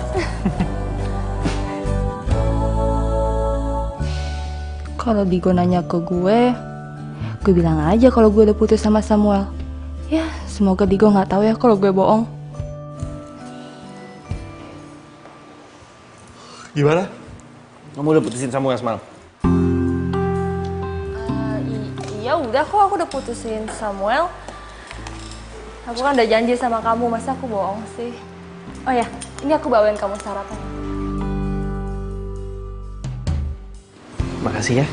Kalau Digo nanya ke gue bilang aja kalau gue udah putus sama Samuel. Ya, semoga Digo nggak tahu ya kalau gue bohong. Gimana? Kamu udah putusin Samuel semalam? Iya udah kok, aku udah putusin Samuel. Aku kan udah janji sama kamu, masa aku bohong sih? Oh ya, ini aku bawain kamu sarapan. Makasih ya.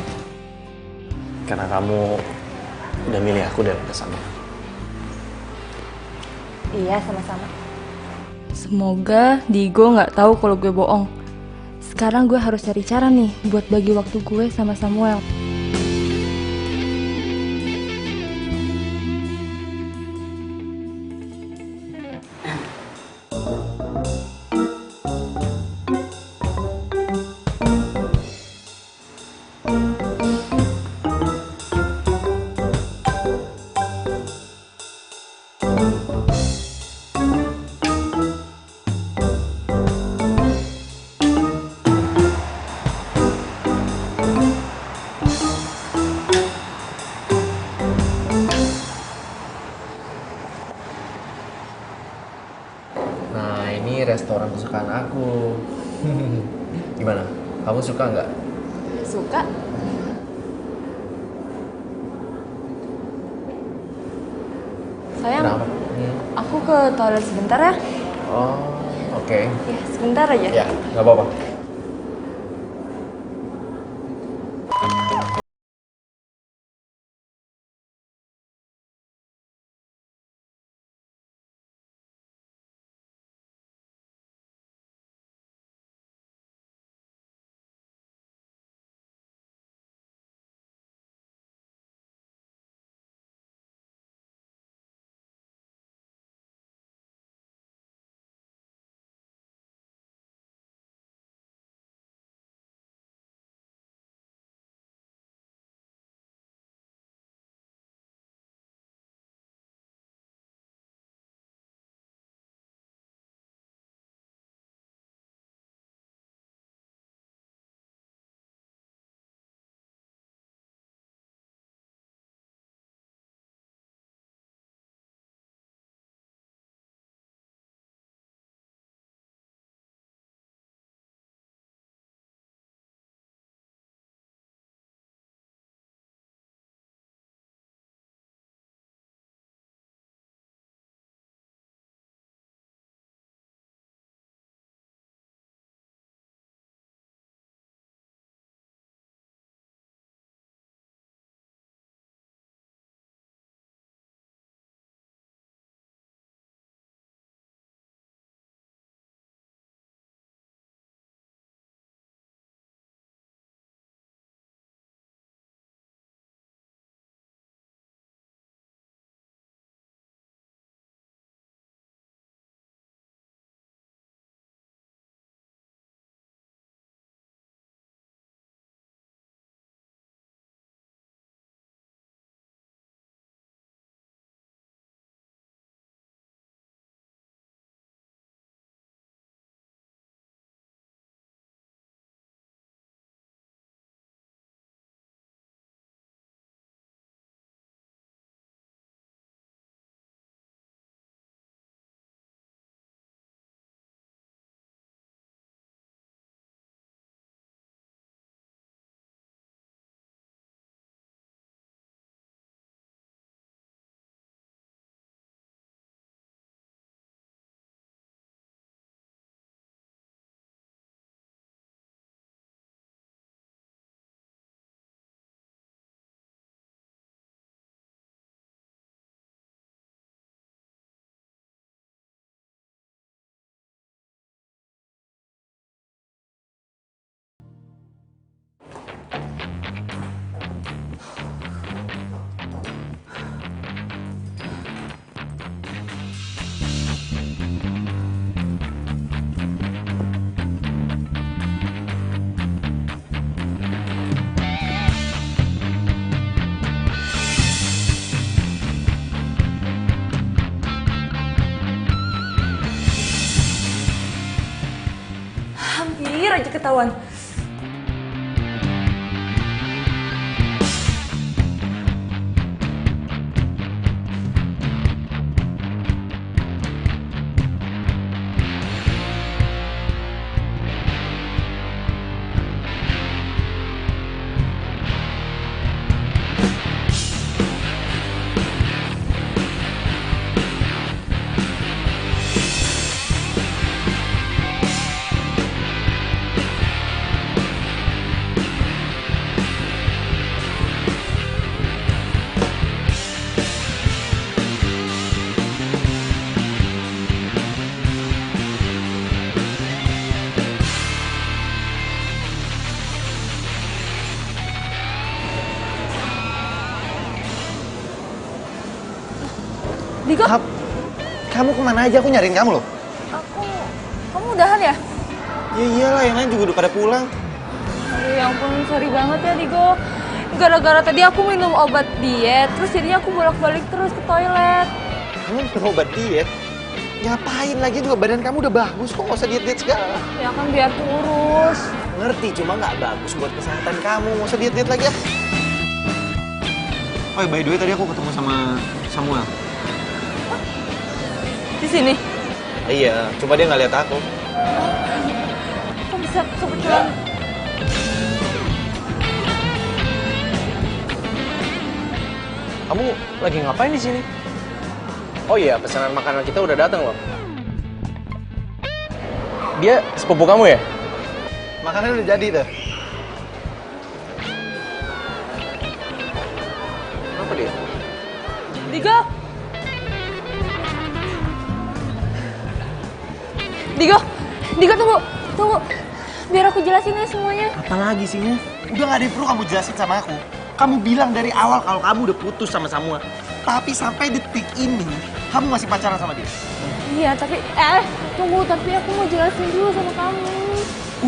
Karena kamu udah milih aku daripada Samuel. Iya, sama-sama. Semoga Digo nggak tahu kalau gue bohong. Sekarang gue harus cari cara nih buat bagi waktu gue sama Samuel. Gimana? Kamu suka nggak? Suka? Sayang, Kenapa? aku ke toilet sebentar ya. Oh, oke. Ya, sebentar aja. Ya, nggak apa-apa. Hampir aja ketahuan. Diko? Kamu kemana aja? Aku nyariin kamu loh. Kamu udahan ya? Ya iyalah, yang lain juga udah pada pulang. Aduh, ya ampun, sorry banget ya Digo. Gara-gara tadi aku minum obat diet, terus jadinya aku bolak-balik terus ke toilet. Kamu minum obat diet? Ngapain lagi juga, badan kamu udah bagus kok, nggak usah diet-diet segala. Ya kan biar kurus. Ngerti, cuma nggak bagus buat kesehatan kamu, nggak usah diet-diet lagi ya. Oh, by the way, tadi aku ketemu sama Samuel. Di sini? Iya, cuma dia nggak lihat aku. Kamu Buset, kebetulan. Kamu lagi ngapain di sini? Oh iya, pesanan makanan kita udah datang loh. Dia sepupu kamu ya? Makanannya udah jadi tuh. Apa dia? Digo! Digo tunggu. Biar aku jelasin ya semuanya. Apalagi sih, Move? Udah gak ada yang perlu kamu jelasin sama aku. Kamu bilang dari awal kalau kamu udah putus sama Samuel. Tapi sampai detik ini, kamu masih pacaran sama dia. Iya, tapi tunggu, tapi aku mau jelasin dulu sama kamu.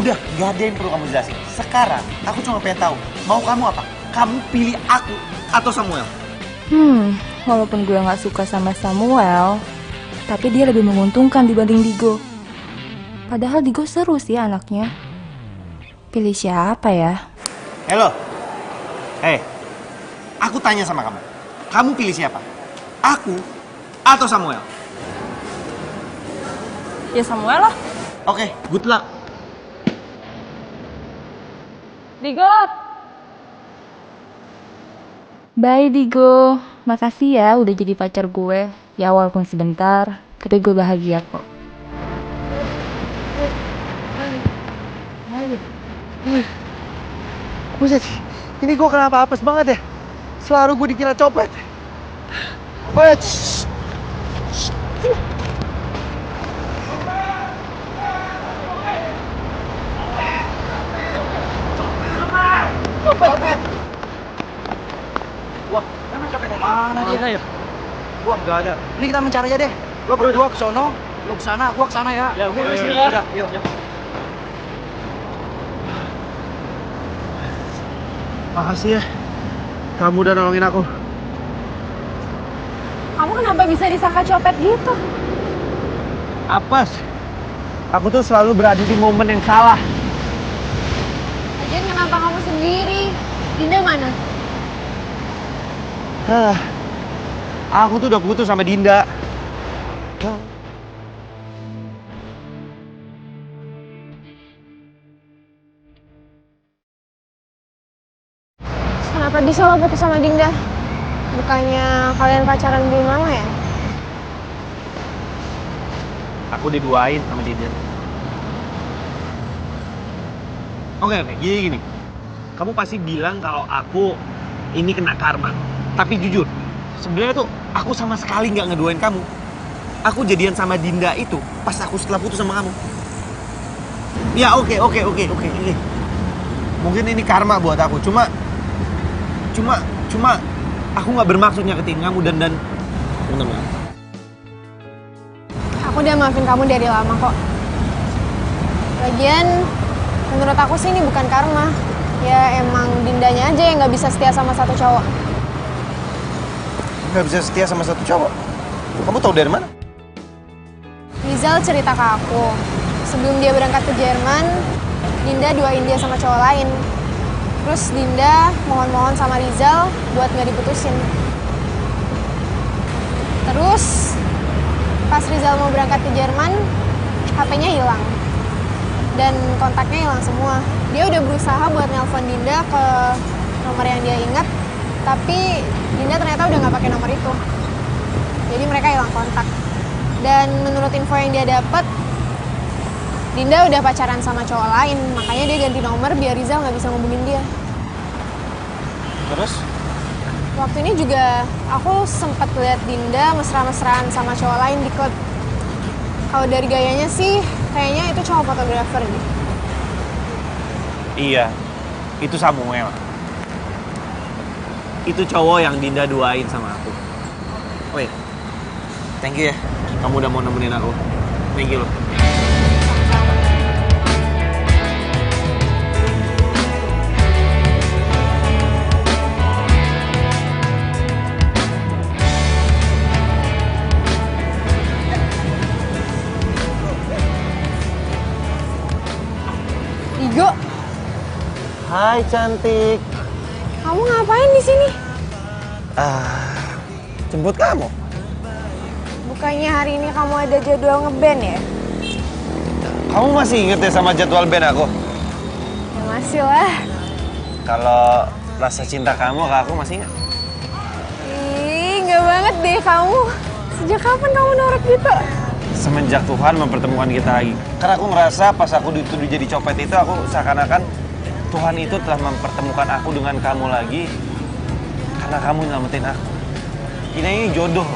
Udah, gak ada yang perlu kamu jelasin. Sekarang, aku cuma pengen tahu, mau kamu apa? Kamu pilih aku atau Samuel? Walaupun gue gak suka sama Samuel, tapi dia lebih menguntungkan dibanding Digo. Padahal Digo seru sih anaknya. Pilih siapa ya? Halo? Aku tanya sama kamu. Kamu pilih siapa? Aku atau Samuel? Ya Samuel lah. Oke, good luck. Digo! Bye Digo, makasih ya udah jadi pacar gue. Ya walaupun sebentar, tapi gue bahagia kok. Buset, ini gue kenapa apes banget ya? Selalu gue dikira copet. Wait. Wah, mana dia ya? Gua nggak ada. Ini kita mencari aja deh. Gua berdua ke sono, lu ke sana, gua ke sana ya. Ya, gua sini ya. Udah, yuk. Makasih ya. Kamu udah nolongin aku. Kamu kenapa bisa disangka copet gitu? Apes. Aku tuh selalu berada di momen yang salah. Lagian kenapa kamu sendiri? Dinda mana? Aku tuh udah putus sama Dinda. Kenapa bisa lo putus sama Dinda? Bukannya kalian pacaran belum lama ya? Aku diduain sama Dinda. Oke, gini. Kamu pasti bilang kalau aku ini kena karma. Tapi jujur, sebenarnya tuh aku sama sekali nggak ngeduain kamu. Aku jadian sama Dinda itu pas aku setelah putus sama kamu. Ya oke. Mungkin ini karma buat aku. Cuma aku nggak bermaksud nyakitin kamu dan bentar. Aku udah maafin kamu dari lama kok. Lagian, menurut aku sih ini bukan karma. Ya emang Dindanya aja yang nggak bisa setia sama satu cowok. Nggak bisa setia sama satu cowok? Kamu tahu dari mana? Rizal cerita ke aku, sebelum dia berangkat ke Jerman, Dinda duain dia sama cowok lain. Terus Dinda mohon-mohon sama Rizal buat nggak diputusin. Terus pas Rizal mau berangkat ke Jerman, HP-nya hilang. Dan kontaknya hilang semua. Dia udah berusaha buat nelpon Dinda ke nomor yang dia ingat, tapi Dinda ternyata udah nggak pakai nomor itu. Jadi mereka hilang kontak. Dan menurut info yang dia dapat, Dinda udah pacaran sama cowok lain, makanya dia ganti nomor biar Rizal nggak bisa ngubungin dia. Terus? Waktu ini juga aku sempat lihat Dinda mesra-mesraan sama cowok lain di klub. Kalau dari gayanya sih, kayaknya itu cowok fotografer gitu. Iya, itu Samuel. Itu cowok yang Dinda duain sama aku. Wait, thank you ya. Kamu udah mau nemenin aku. Thank you loh. Digo, Hai cantik. kamu ngapain di sini? Jemput kamu. Bukannya hari ini kamu ada jadwal ngeband ya? Kamu masih inget ya sama jadwal band aku? Ya masih lah. Kalau rasa cinta kamu ke aku masih ingat? Ih, nggak banget deh kamu. Sejak kapan kamu norak gitu? Semenjak Tuhan mempertemukan kita lagi. Karena aku ngerasa pas aku dituduh jadi copet itu, aku seakan-akan Tuhan itu telah mempertemukan aku dengan kamu lagi. Karena kamu nyelamatin aku. Ini jodoh.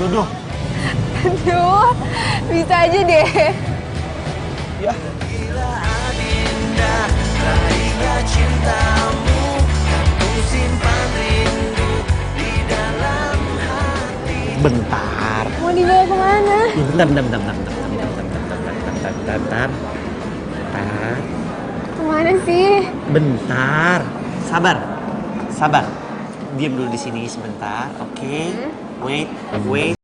Jodoh. Aduh, bisa aja deh. Ya. Bentar. Mau dibawa kemana? Bentar. Kemana sih? Bentar. Sabar. Diam dulu di sini sebentar, oke? Wait.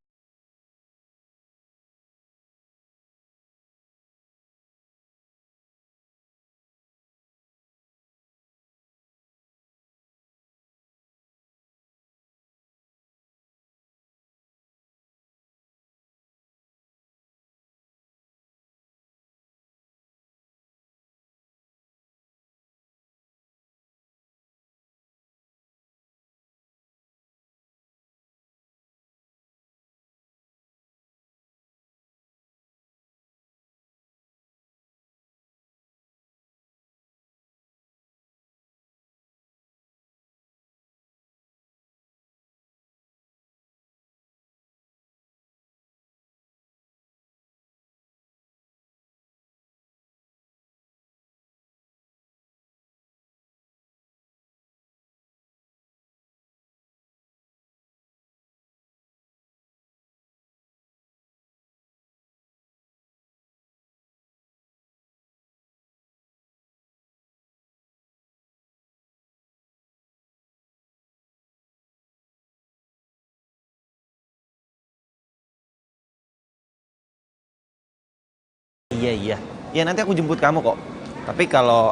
Iya. Ya nanti aku jemput kamu kok. Tapi kalau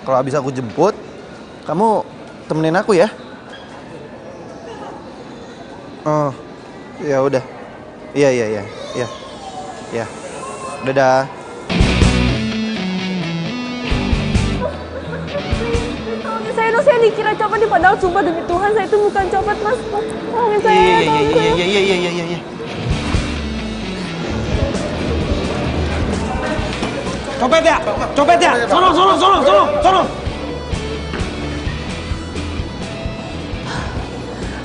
habis aku jemput, kamu temenin aku ya. Oh, ya udah. Iya. Ya. Dadah. Saya dikira copet nih, padahal sumpah demi Tuhan saya itu bukan copet, Mas. Iya. Copet ya. Sono.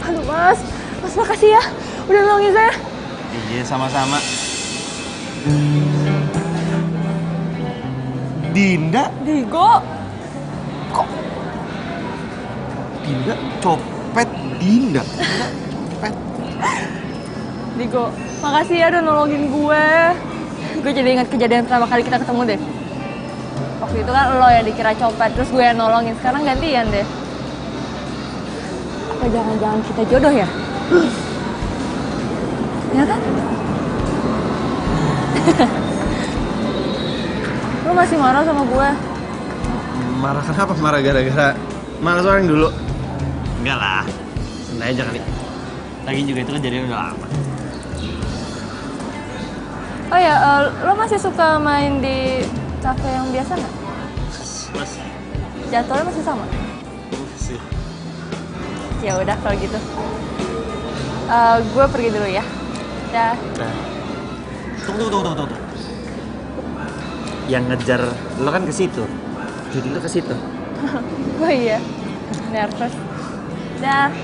Aduh, Mas makasih ya udah nolongin saya. Iya, sama-sama. Dinda? Digo? Kok? Dinda? Copet Dinda? Copet? Digo, makasih ya udah nolongin gue. Gue jadi ingat kejadian pertama kali kita ketemu deh. Waktu itu kan lo yang dikira copet, terus gue yang nolongin. Sekarang gantian deh. Apa jangan-jangan kita jodoh ya? Ya kan? Lo masih marah sama gue? Marah kenapa? Marah gara-gara malas orang dulu? Enggak lah, santai aja kali. Lagi juga itu kejadian udah lama. Oh ya, lo masih suka main di kafe yang biasa nggak? Masih. Jadwalnya masih sama? Masih. Ya udah kalau gitu. Gue pergi dulu ya. Dah. Tunggu. Yang ngejar lo kan ke situ. Jadi lo ke situ. Oh iya. Nervous. Dah.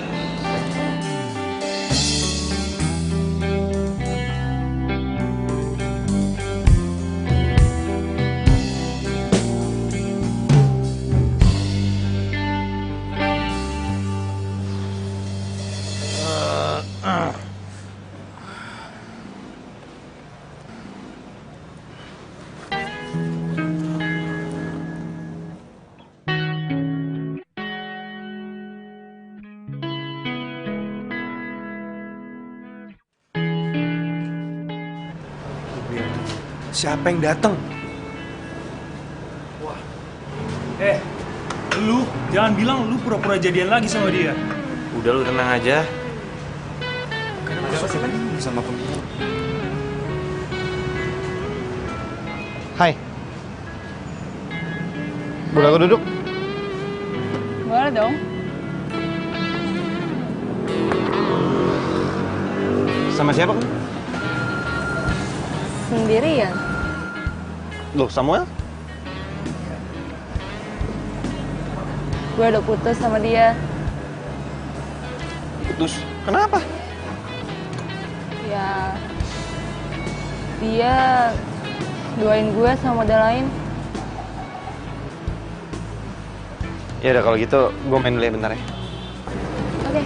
Siapa yang datang? Wah. Lu jangan bilang lu pura-pura jadian lagi sama dia. Udah lu tenang aja. Sama Hai. Boleh aku duduk? Boleh dong. Sama siapa kamu? Sendirian. Loh, Samuel? Gue udah putus sama dia. Putus? Kenapa? Ya, dia doain gue sama model lain. Ya udah kalau gitu, gue main dulu ya bentar ya. Oke.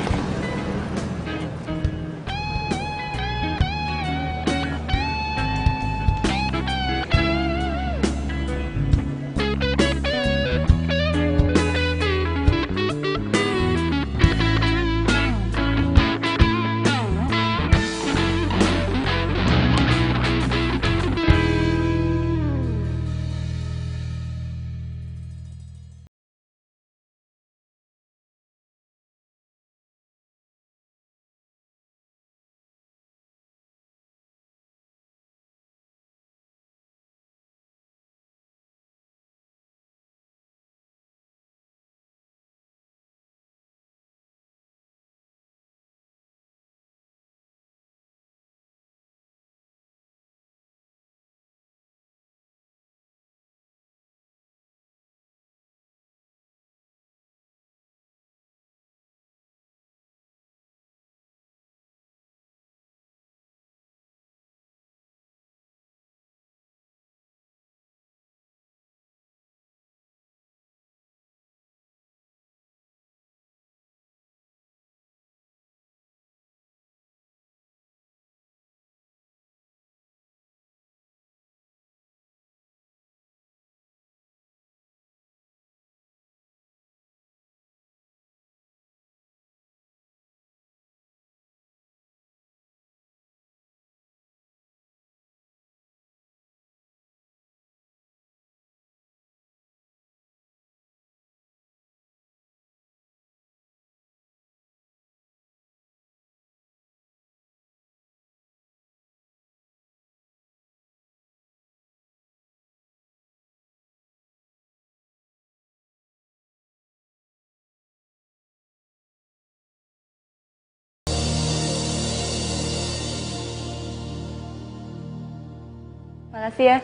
Makasih ya,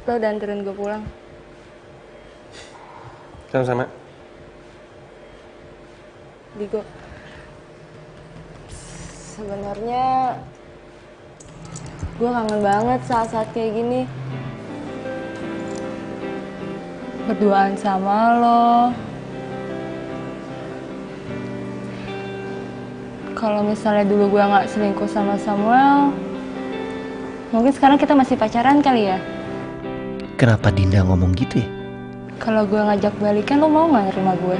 lo udah anterin gue pulang. Sama-sama. Digo, sebenarnya gue kangen banget saat-saat kayak gini. Berduaan sama lo. Kalau misalnya dulu gue nggak selingkuh sama Samuel, mungkin sekarang kita masih pacaran kali ya? Kenapa Dinda ngomong gitu ya? Kalau gue ngajak balikan, lo mau nggak nerima gue?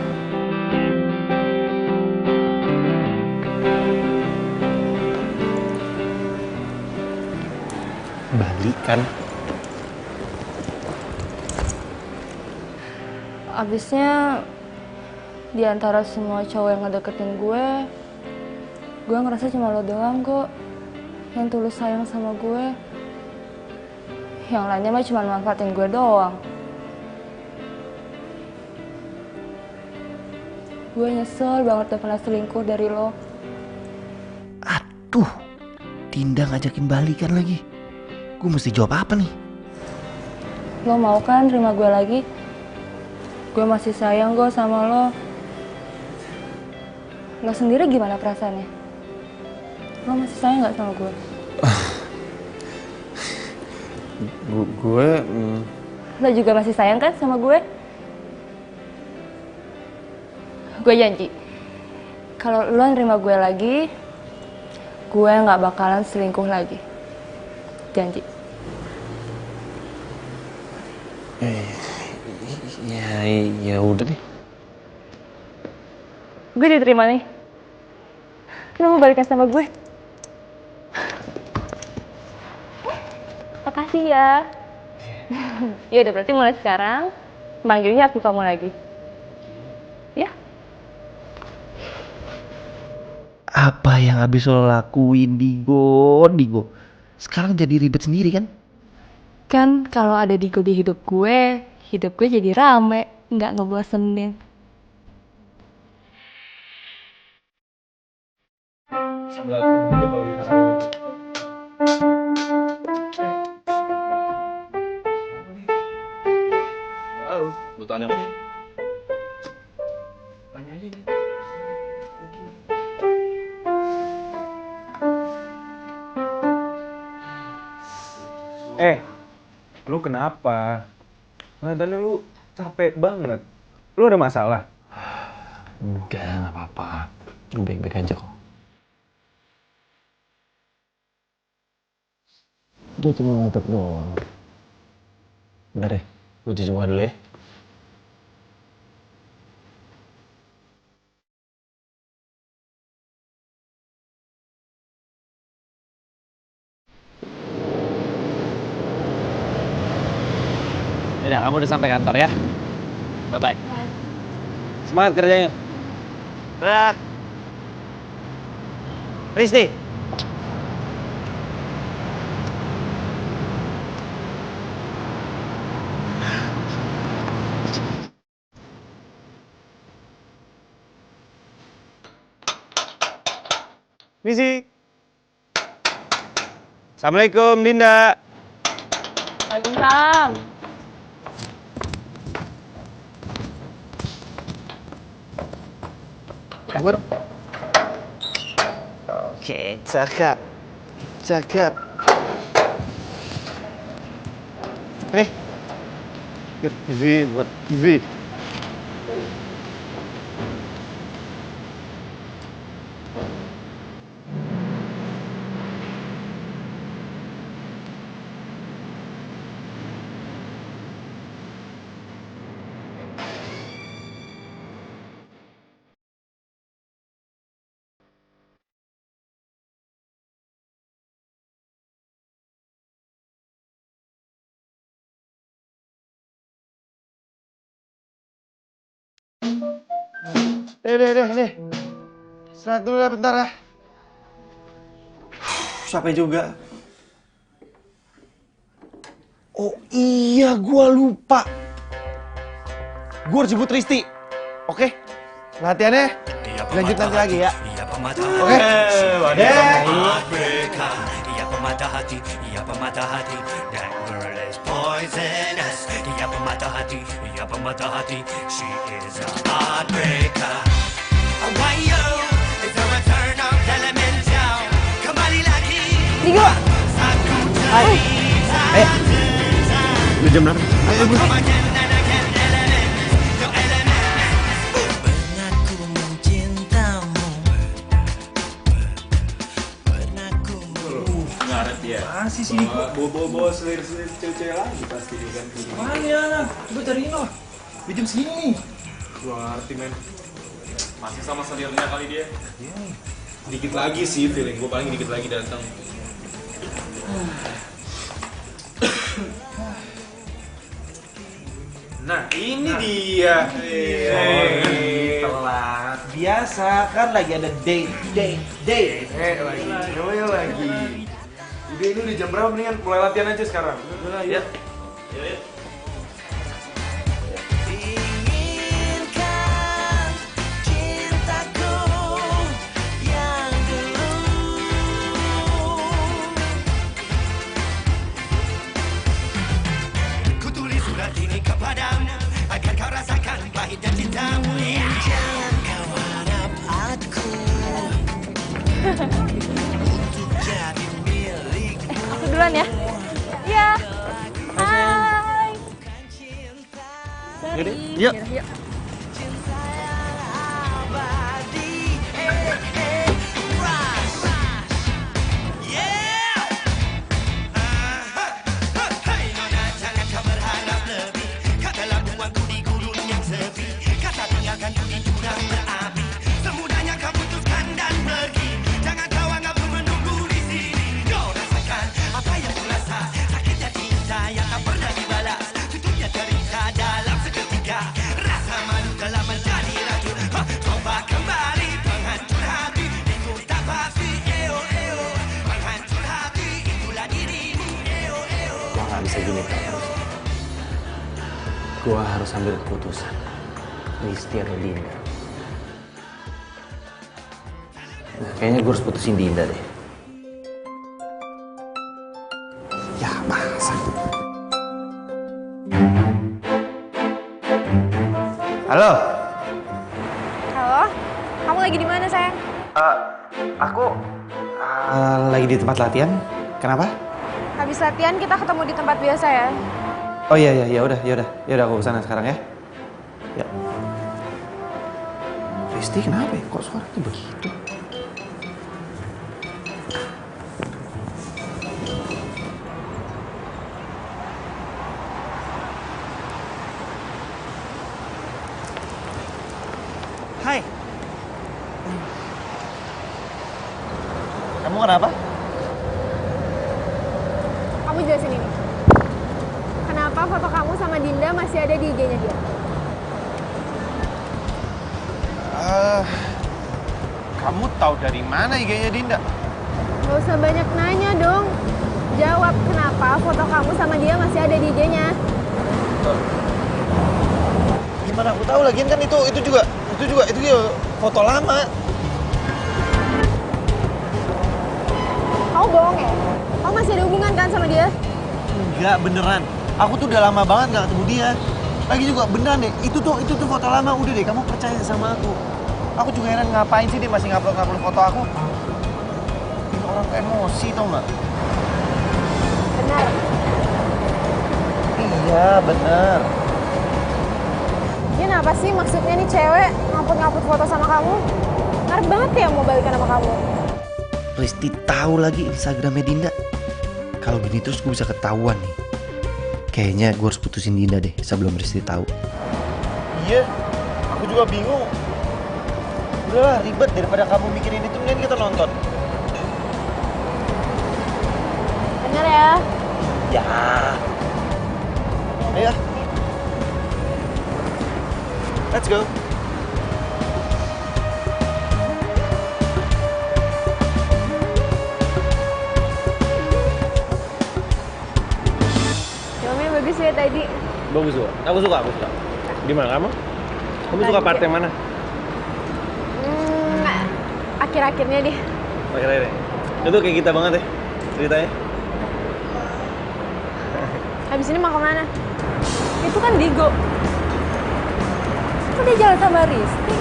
Balikan? Abisnya, di antara semua cowok yang ngedeketin gue ngerasa cuma lo doang kok yang tulus sayang sama gue. Yang lainnya mah cuma manfaatin gue doang. Gue nyesel banget udah pernah selingkuh dari lo. Aduh, Dinda ngajakin balikan lagi. Gue mesti jawab apa nih? Lo mau kan terima gue lagi? Gue masih sayang kok sama lo. Lo sendiri gimana perasaannya? Lo masih sayang gak sama gue? Lo juga masih sayang kan sama gue? Gue janji, kalau lo nerima gue lagi, gue gak bakalan selingkuh lagi. Janji. Ya udah deh. Gue diterima nih. Lo mau balikan sama gue? Makasih ya. Ya udah, berarti mulai sekarang manggilnya aku kamu lagi. Ya? Apa yang habis lo lakuin, Digo? Sekarang jadi ribet sendiri kan? Kan kalau ada Digo di hidup gue jadi rame, nggak ngebosenin. Lu tanya. Lu kenapa? Kelihatannya lu capek banget. Lu ada masalah? Enggak, nggak apa-apa. Lu baik-baik aja kok. Dia cuma ngantuk doang. Bentar deh, gue cuci muka dulu ya. Yaudah, kamu udah sampai kantor ya? Bye-bye. Semangat kerjanya. Berat. Risti. Misi. Assalamualaikum, Dinda. Waalaikumsalam. Kabur. Oke, cakep. Cakep. Nih. Buat TV. Deh. Istirahat dulu ya bentar ya. Sampai juga. Oh iya, gua lupa. Gua harus jemput Risti. Oke? Latihannya lanjut nanti lagi ya. Oke? Ia pematah hati, ia pematah hati. That girl is poisonous. Ia pematah hati, ia pematah hati. She is a heartbreaker. Why yo? It's a return of Elemental. Kembali lagi. Digo. Hai. Udah jam berapa? Ayo, Bu. Masih sih bawa selir-selir cewek-cewek lagi pasti dia kan. Mana? Gue cariin loh. Di jam segini. Gue ngerti men. Masih sama selirnya kali dia. Dikit lagi sih feeling gue, paling dikit lagi datang. Nah ini dia. Telat. Biasa kan lagi ada date. Lagi. Udah ini udah jam berapa, mendingan mulai latihan aja sekarang. Udah ya. Yuk. Kutulis surat ini kepadamu agar kau rasakan pahit dan cintamu. Jangan kau harap aku untuk jadi milikmu. Aku duluan ya. Iya. Hai. Yaudah, yuk. Gua nggak bisa gini Gue harus ambil keputusan. Risti atau Dinda? Nah, kayaknya gue harus putusin Dinda deh. Ya masa? Halo? Halo? Kamu lagi di mana, sayang? Aku lagi di tempat latihan. Kenapa? Habis latihan kita ketemu di tempat biasa ya. Oh iya ya udah aku kesana sekarang ya. Ya. Risti kenapa ya? Kok suaranya begitu? Hai. Kamu kenapa? Kamu jelasin ini. Kenapa foto kamu sama Dinda masih ada di IG-nya dia? Kamu tahu dari mana IG-nya Dinda? Gak usah banyak nanya dong. Jawab kenapa foto kamu sama dia masih ada di IG-nya. Gimana aku tahu lagian kan itu juga foto lama. Kamu bohong ya? Kamu masih ada hubungan kan sama dia? Enggak, beneran. Aku tuh udah lama banget gak ketemu dia. Lagi juga beneran deh, itu tuh foto lama. Udah deh, kamu percaya sama aku. Aku juga heran ngapain sih dia masih ngupload foto aku. Bikin orang emosi tau gak? Benar. Iya, bener. Dia kenapa sih maksudnya nih cewek ngupload foto sama kamu? Ngarep banget ya mau balikan sama kamu. Risti tahu lagi Instagramnya Dinda. Kalau gini terus gue bisa ketahuan nih. Kayaknya gue harus putusin Dinda deh sebelum Risti tahu. Iya, aku juga bingung. Udahlah, ribet daripada kamu mikirin itu, mending kita nonton. Bener ya? Ya. Ayo. Let's go. Filmnya bagus ya tadi. Bagus juga. Aku suka. Gimana kamu? Kamu suka part yang mana? Akhir-akhirnya deh. Akhirnya deh. Itu kayak kita banget ya ceritanya. Habis ini mau kemana? Itu kan Digo. Kok dia jalan sama Risti?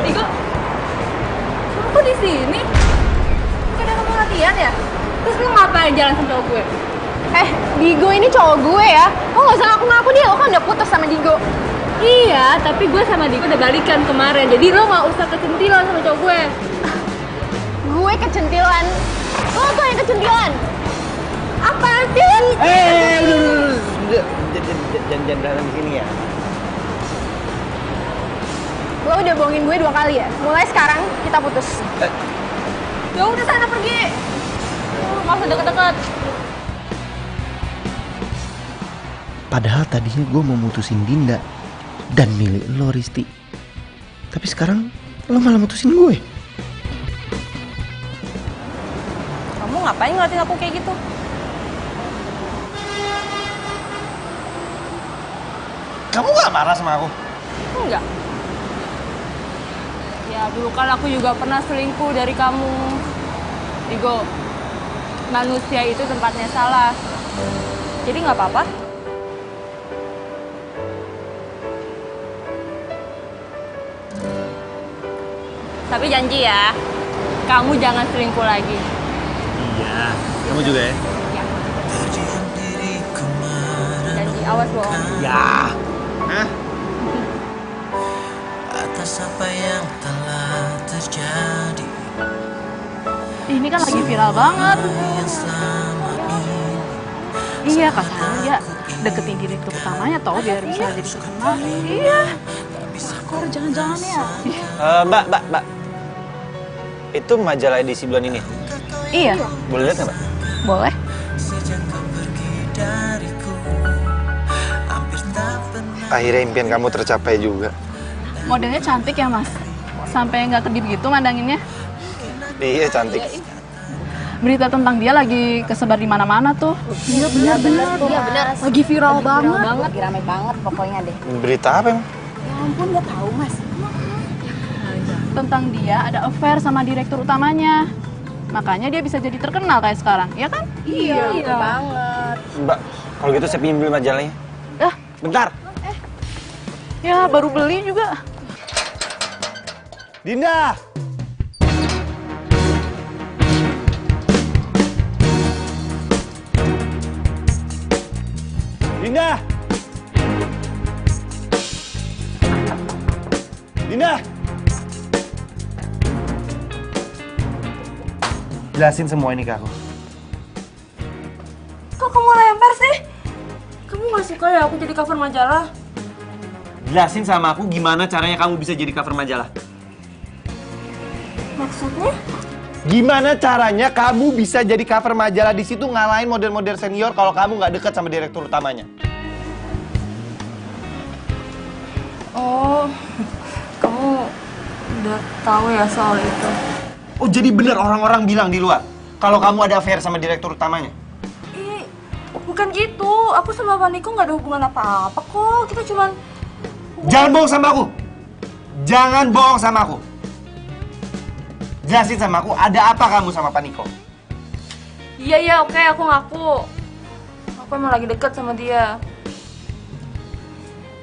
Digo, kok di sini? Bukan kamu latihan ya? Terus lu ngapain jalan sama cowok gue? Digo ini cowok gue ya. Lo gak usah ngaku-ngaku dia, lo kan udah putus sama Digo. Iya, tapi gue sama Digo udah balikan kemarin. Jadi lo gak usah kecentilan sama cowok gue. Gue kecentilan. Lo tuh yang kecentilan. Apa sih? Udah. Jangan berantem di sini ya. Lo udah bohongin gue 2 kali ya. Mulai sekarang kita putus. Ya udah sana pergi. Gak usah deket-deket. Padahal tadinya gue mau mutusin Dinda dan milih lo Risti. Tapi sekarang lo malah mutusin gue. Kamu ngapain ngeliatin aku kayak gitu? Kamu gak marah sama aku? Enggak. Ya dulu kan aku juga pernah selingkuh dari kamu. Digo, manusia itu tempatnya salah. Jadi nggak apa-apa. Tapi janji ya, kamu jangan selingkuh lagi. Iya, kamu juga ya? Ya. Janji, awas bohong. Ya. Hah? Atas apa yang telah terjadi. Ini kan lagi viral banget. Iya katanya deketin direktur utamanya tau biar bisa jadi terkenal. Iya. Kok jangan-jangan ya? Mbak. Itu majalah edisi bulan ini? Iya. Boleh lihat nggak, Mbak? Boleh. Akhirnya impian kamu tercapai juga. Modelnya cantik ya, Mas? Sampai nggak kedip gitu mandanginnya? Iya, cantik. berita tentang dia lagi kesebar di mana-mana tuh. Iya benar. Lagi viral banget. Lagi rame banget pokoknya deh. Berita apa emang? Ya ampun, nggak tahu mas. Tentang dia ada affair sama direktur utamanya. Makanya dia bisa jadi terkenal kayak sekarang, ya kan? Iya. Banget. Mbak, kalau gitu saya pinjem dulu majalahnya. Bentar. Ya baru beli juga. Dinda. Dinda. Jelasin semua ini ke aku. Kok kamu lempar sih? Kamu gak suka ya aku jadi cover majalah? Jelasin sama aku gimana caranya kamu bisa jadi cover majalah. Maksudnya? Gimana caranya kamu bisa jadi cover majalah di situ ngalahin model-model senior kalau kamu nggak dekat sama direktur utamanya? Oh, kamu udah tahu ya soal itu? Oh, jadi bener orang-orang bilang di luar kalau kamu ada affair sama direktur utamanya? Bukan gitu, aku sama Pak Niko nggak ada hubungan apa-apa kok. Kita cuman... Jangan bohong sama aku! Jangan bohong sama aku! Jelasin sama aku, ada apa kamu sama Pak Niko? Iya, oke, aku ngaku. Aku emang lagi deket sama dia.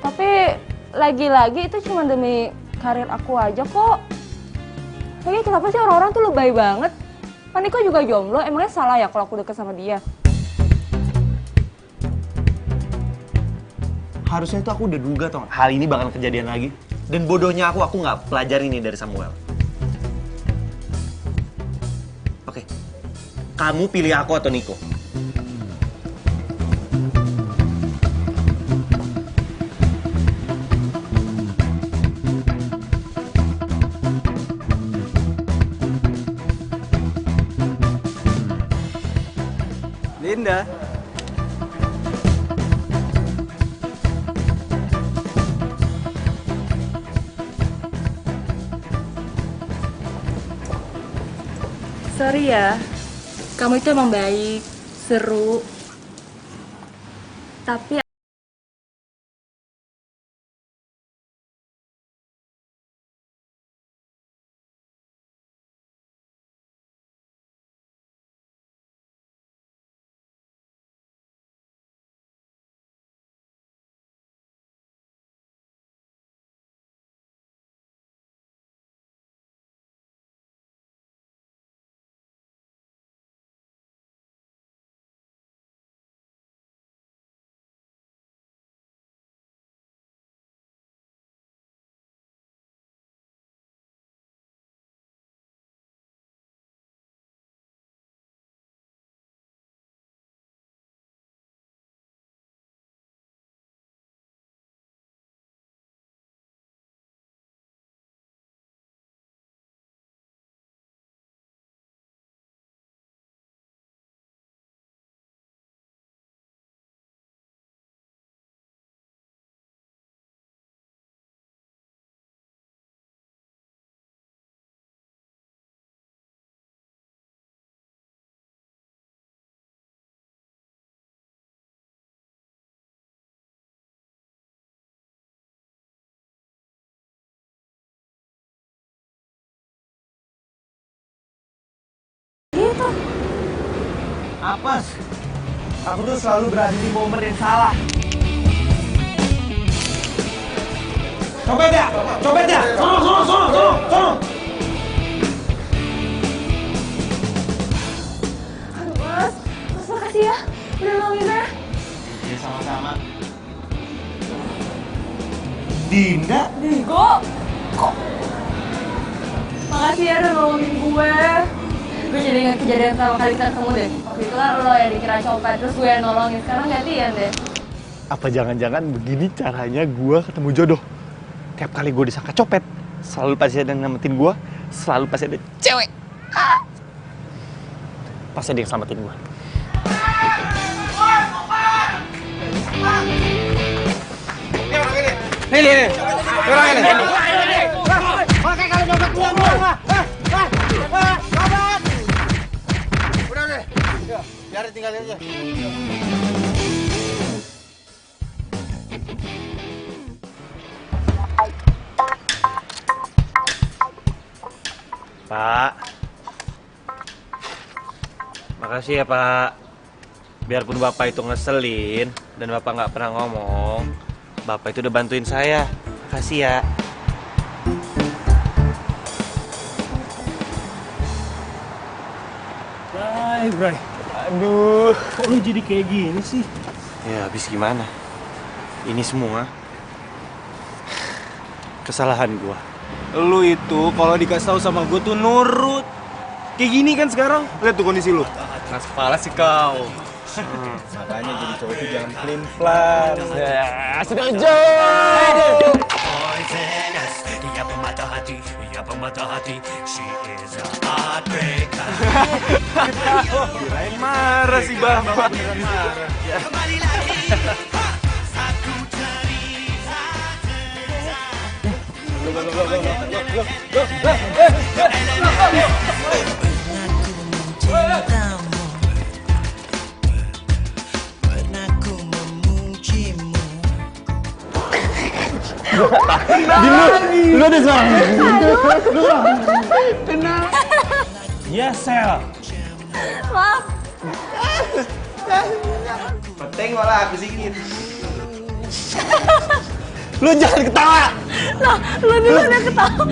Tapi lagi-lagi itu cuma demi karir aku aja kok. Lagi kenapa sih orang-orang tuh lebay banget? Pak Niko juga jomblo, emangnya salah ya kalau aku deket sama dia? Harusnya itu aku udah duga toh, hal ini bakal kejadian lagi. Dan bodohnya aku nggak pelajari ini dari Samuel. Oke, kamu pilih aku atau Niko? Dinda. Sorry ya, kamu itu emang baik, seru. Tapi Apes, aku tuh selalu berada di momen yang salah. Copet ya! Sono! aduh mas makasih ya, udah nolongin saya. Ya sama-sama. Dinda? Digo, kok? Makasih ya udah nolongin gue. Gue jadi ingat kejadian sama kali ketemu deh. Waktu itu kan lo yang dikira copet, terus gue yang nolongin. Sekarang gantian deh. Apa jangan-jangan begini caranya gue ketemu jodoh? Tiap kali gue disangka copet, selalu pasti ada yang nyelamatin gue, selalu pasti ada cewek. Pasti ada yang selamatin gue. Ini orang ini. Oke, kalau dompet gua. Biarin tinggalin aja. Pak. Makasih ya, Pak. Biarpun Bapak itu ngeselin dan Bapak nggak pernah ngomong, Bapak itu udah bantuin saya. Makasih ya. Bray. Aduh, kok lu jadi kayak gini sih? Ya, habis gimana? Ini semua kesalahan gua. Lu itu kalau dikasih tahu sama gue tuh nurut. Kayak gini kan sekarang. Lihat tuh kondisi lu. Keras kepala sih kau. Makanya jadi cowok itu jangan pelin-pelan. Ya, sudah jauh. Poisonous, ia pemata hati, ia pemata hati. She is a heartbreaker. Kirain marah sih Bapak. Beneran marah. Kembali lagi, aku cerita. Lu ada suara. Tenang. Yes, Sel. Maaf. Penting malah aku sikit. Lu jangan ketawa. Nah, lu dulu yang ketawa.